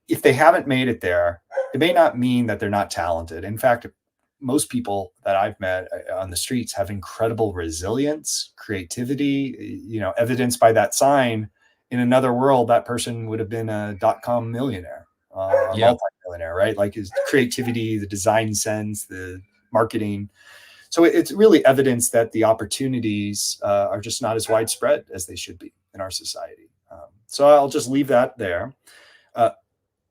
if they haven't made it there, it may not mean that they're not talented. In fact, most people that I've met on the streets have incredible resilience, creativity, evidenced by that sign. In another world, that person would have been a .com millionaire. A multi-millionaire, right? Like his creativity, the design sense, the marketing. So it's really evidence that the opportunities are just not as widespread as they should be in our society. So I'll just leave that there. The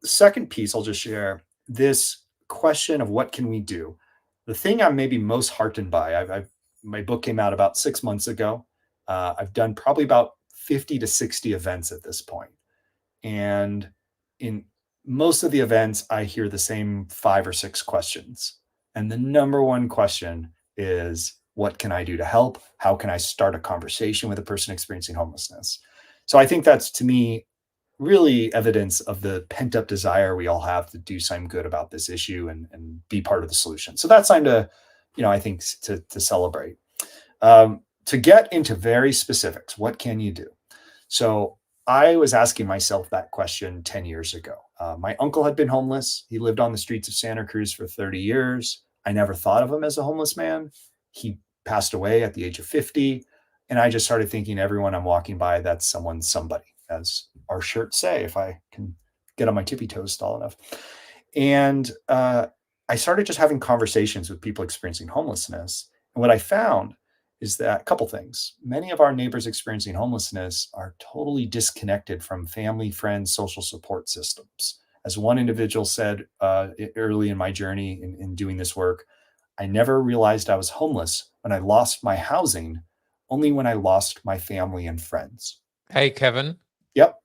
second piece I'll just share, this question of what can we do? The thing I'm maybe most heartened by, my book came out about 6 months ago. I've done probably about 50 to 60 events at this point. And in most of the events, I hear the same 5 or 6 questions. And the number one question is, what can I do to help? How can I start a conversation with a person experiencing homelessness? So I think that's, to me, really evidence of the pent-up desire we all have to do some good about this issue and be part of the solution. So that's time to, I think, to celebrate. To get into very specifics, what can you do? So I was asking myself that question 10 years ago. My uncle had been homeless. He lived on the streets of Santa Cruz for 30 years. I never thought of him as a homeless man. He passed away at the age of 50. And I just started thinking, everyone I'm walking by, that's somebody, as our shirts say, if I can get on my tippy toes tall enough. And I started just having conversations with people experiencing homelessness. And what I found is that a couple things. Many of our neighbors experiencing homelessness are totally disconnected from family, friends, social support systems. As one individual said early in my journey in doing this work, I never realized I was homeless when I lost my housing, only when I lost my family and friends.
Hey, Kevin,
Yep.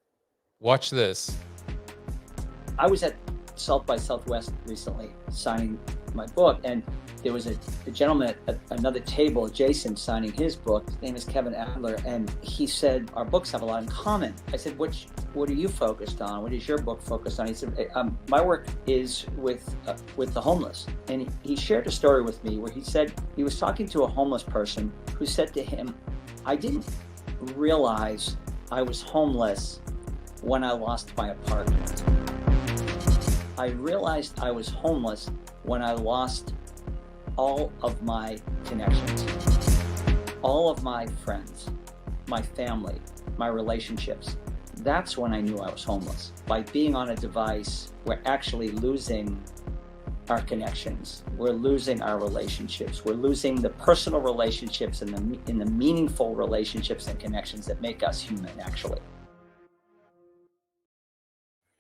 watch this.
I was at South by Southwest recently signing my book, and there was a gentleman at another table adjacent signing his book. His name is Kevin Adler, and he said, our books have a lot in common. I said, what are you focused on? What is your book focused on? He said, my work is with the homeless. And he shared a story with me where he said he was talking to a homeless person who said to him, I didn't realize I was homeless when I lost my apartment. I realized I was homeless when I lost all of my connections, all of my friends, my family, my relationships. That's when I knew I was homeless. By being on a device, we're actually losing our connections. We're losing our relationships. We're losing the personal relationships and the meaningful relationships and connections that make us human, actually.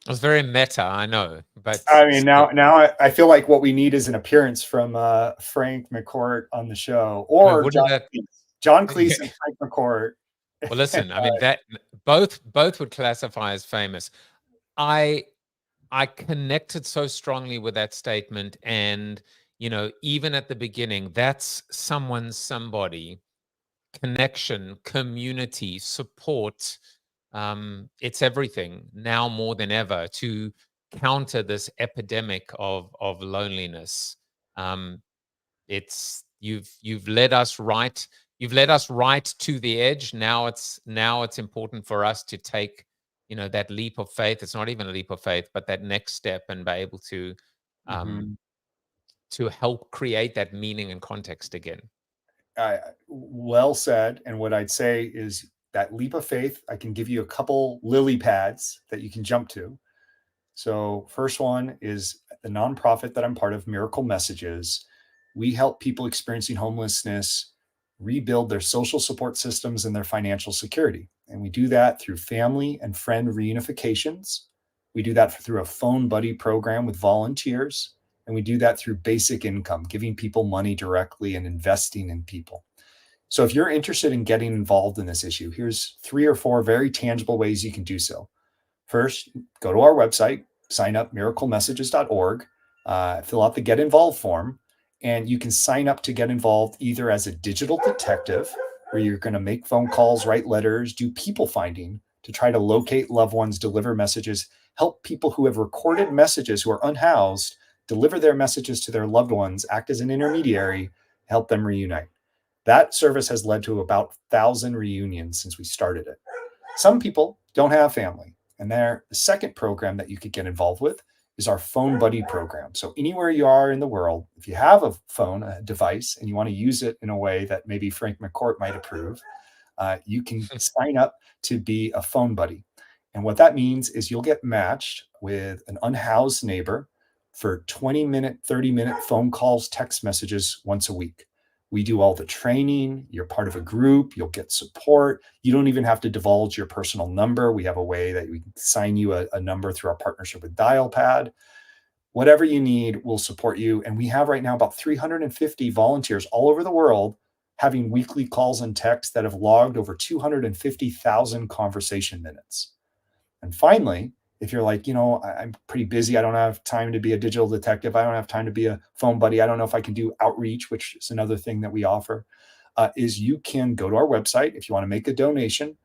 It was very meta, I know, but
I mean, now I feel like what we need is an appearance from Frank McCourt on the show, or John Cleese and Frank McCourt.
Well, listen, I mean, that both would classify as famous. I connected so strongly with that statement, and even at the beginning, that's somebody, connection, community, support. It's everything now more than ever to counter this epidemic of loneliness. It's you've led us right. You've led us right to the edge. Now it's important for us to take, that leap of faith. It's not even a leap of faith, but that next step, and be able to help create that meaning and context again.
Well said. And what I'd say is that leap of faith, I can give you a couple lily pads that you can jump to. So first one is the nonprofit that I'm part of, Miracle Messages. We help people experiencing homelessness rebuild their social support systems and their financial security. And we do that through family and friend reunifications. We do that through a phone buddy program with volunteers. And we do that through basic income, giving people money directly and investing in people. So if you're interested in getting involved in this issue, here's 3 or 4 very tangible ways you can do so. First, go to our website, sign up, miraclemessages.org, fill out the Get Involved form, and you can sign up to get involved either as a digital detective, where you're going to make phone calls, write letters, do people finding to try to locate loved ones, deliver messages, help people who have recorded messages who are unhoused deliver their messages to their loved ones, act as an intermediary, help them reunite. That service has led to about 1,000 reunions since we started it. Some people don't have family, and the second program that you could get involved with is our phone buddy program. So anywhere you are in the world, if you have a phone, a device, and you want to use it in a way that maybe Frank McCourt might approve, you can sign up to be a phone buddy. And what that means is you'll get matched with an unhoused neighbor for 20-minute, 30-minute phone calls, text messages once a week. We do all the training. You're part of a group. You'll get support. You don't even have to divulge your personal number. We have a way that we can sign you a number through our partnership with DialPad. Whatever you need, we'll support you. And we have right now about 350 volunteers all over the world having weekly calls and texts that have logged over 250,000 conversation minutes. And finally, if you're like, I'm pretty busy, I don't have time to be a digital detective, I don't have time to be a phone buddy, I don't know if I can do outreach, which is another thing that we offer, is you can go to our website if you want to make a donation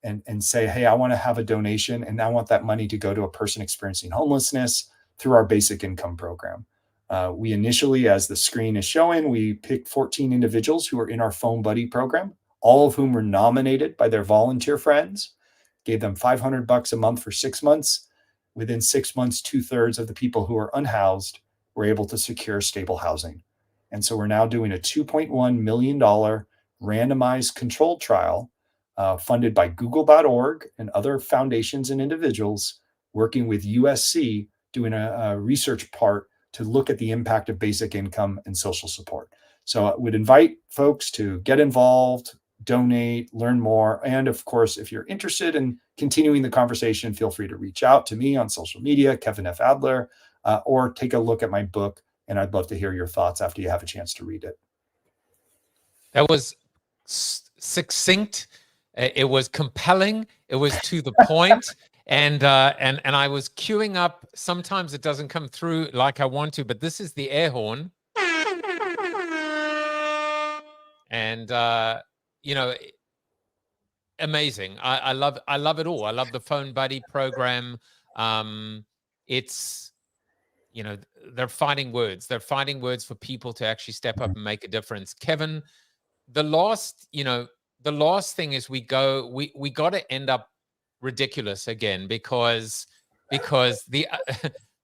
and say, hey, I want to have a donation and I want that money to go to a person experiencing homelessness through our basic income program. We initially, as the screen is showing, we picked 14 individuals who are in our phone buddy program, all of whom were nominated by their volunteer friends. Gave them $500 a month for 6 months. Within 6 months, 2/3 of the people who are unhoused were able to secure stable housing. And so we're now doing a $2.1 million randomized controlled trial funded by Google.org and other foundations and individuals working with USC, doing a research part to look at the impact of basic income and social support. So I would invite folks to get involved, donate, learn more. And of course, if you're interested in continuing the conversation, feel free to reach out to me on social media, Kevin F. Adler, or take a look at my book. And I'd love to hear your thoughts after you have a chance to read it.
That was succinct. It was compelling. It was to the point. And I was queuing up. Sometimes it doesn't come through like I want to, but this is the air horn. And you know, amazing. I love it all. I love the Phone Buddy program. It's, you know, they're fighting words. They're fighting words for people to actually step up and make a difference. Kevin, the last thing is we got to end up ridiculous again because the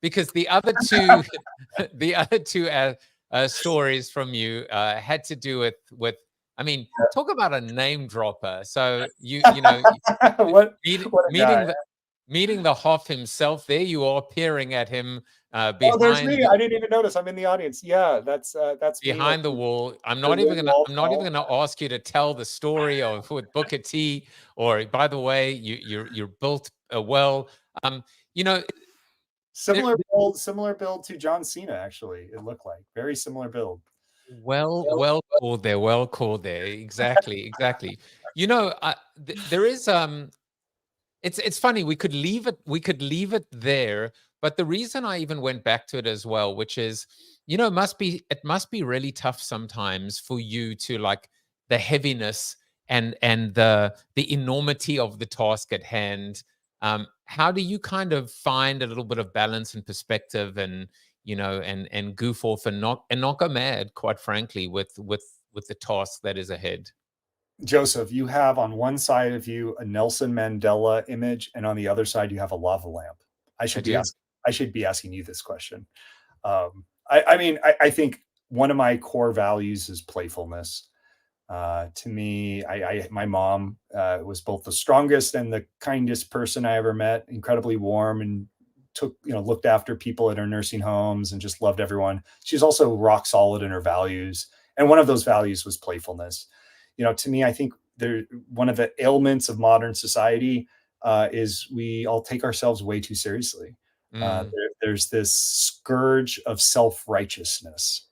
because the other two stories from you had to do with I mean, talk about a name dropper. So you know meeting the Hoff himself. There you are peering at him behind.
Oh, there's me. I didn't even notice. I'm in the audience. Yeah, that's
behind the wall. I'm not even gonna ask you to tell the story of with Booker T. Or by the way, you're built well. You know,
similar build to John Cena. Actually, it looked like very similar build.
Well called there. Well called there. Exactly. You know, there is It's funny. We could leave it there. But the reason I even went back to it as well, which is, you know, it must be really tough sometimes for you to, like, the heaviness and the enormity of the task at hand. How do you kind of find a little bit of balance and perspective, and, you know, and goof off and not go mad, quite frankly, with the task that is ahead?
Joseph, you have on one side of you a Nelson Mandela image, and on the other side you have a lava lamp. I should be asking you this question. I think one of my core values is playfulness. To me, my mom was both the strongest and the kindest person I ever met. Incredibly warm, and looked after people at her nursing homes and just loved everyone. She's also rock solid in her values, and one of those values was playfulness. You know, to me, I think one of the ailments of modern society is we all take ourselves way too seriously. There's this scourge of self-righteousness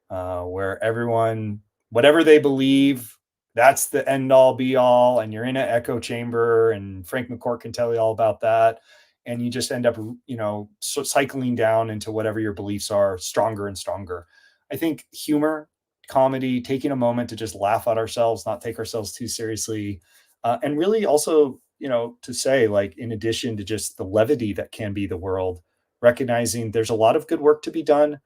where everyone, whatever they believe, that's the end all be all. And you're in an echo chamber, and Frank McCourt can tell you all about that. And you just end up, cycling down into whatever your beliefs are, stronger and stronger. I think humor, comedy, taking a moment to just laugh at ourselves, not take ourselves too seriously, and really also, to say, like, in addition to just the levity that can be the world, recognizing there's a lot of good work to be done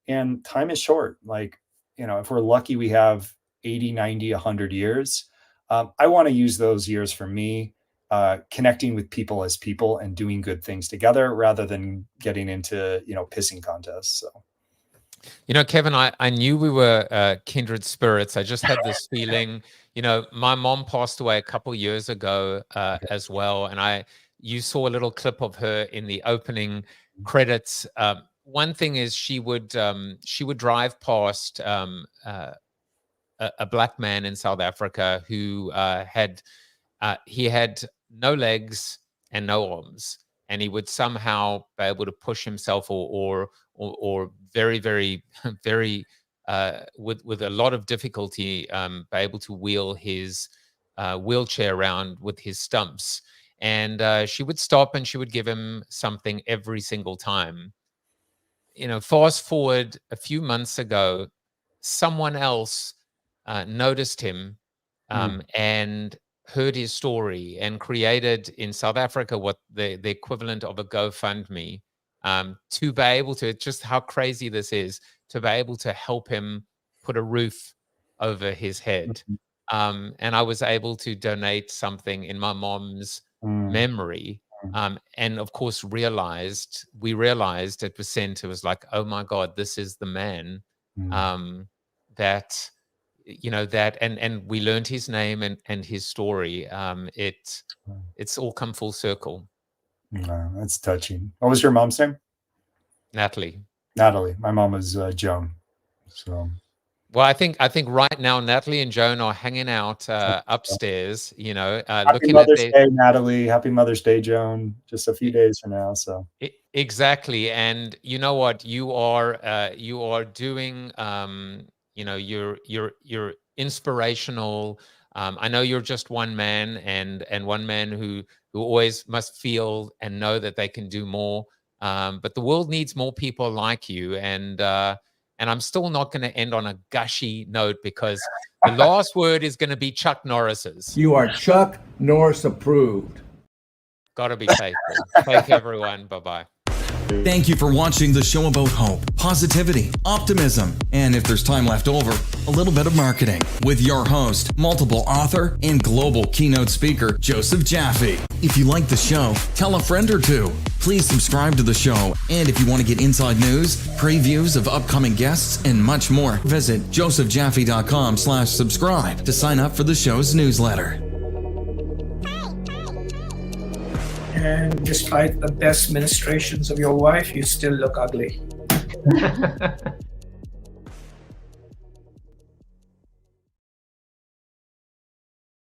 and time is short. Like, if we're lucky, we have 80, 90, 100 years. I want to use those years for me, connecting with people as people and doing good things together rather than getting into, pissing contests. So.
Kevin, I knew we were kindred spirits. I just had this feeling. My mom passed away a couple years ago as well, and you saw a little clip of her in the opening credits. One thing is she would drive past a black man in South Africa who had no legs and no arms, and he would somehow be able to push himself or very, very, very with a lot of difficulty be able to wheel his wheelchair around with his stumps. And she would stop and she would give him something every single time. Fast forward a few months ago, someone else noticed him and heard his story and created in South Africa what the equivalent of a GoFundMe to be able to, just how crazy this is, to be able to help him put a roof over his head. And I was able to donate something in my mom's memory. And of course, we realized at Percent, it was like, oh my God, this is the man that, and we learned his name and his story. It's all come full circle.
That's touching. What was your mom's name?
Natalie.
My mom was Joan. So
Well, I think right now Natalie and Joan are hanging out upstairs. You know,
Happy
looking
Mother's
at their
Day, Natalie. Happy Mother's Day, Joan. Just a few days from now. So
exactly. And you know what? You are doing. You know, you're inspirational. I know you're just one man, and one man who always must feel and know that they can do more. But the world needs more people like you. And I'm still not going to end on a gushy note, because the last word is going to be Chuck Norris's.
You are Chuck Norris approved.
Got to be faithful. Thank you, everyone. Bye-bye.
Thank you for watching the show about hope, positivity, optimism, and if there's time left over, a little bit of marketing with your host, multiple author, and global keynote speaker, Joseph Jaffe. If you like the show, tell a friend or two. Please subscribe to the show, and if you want to get inside news, previews of upcoming guests, and much more, visit josephjaffe.com/subscribe to sign up for the show's newsletter.
And despite the best ministrations of your wife, you still look ugly.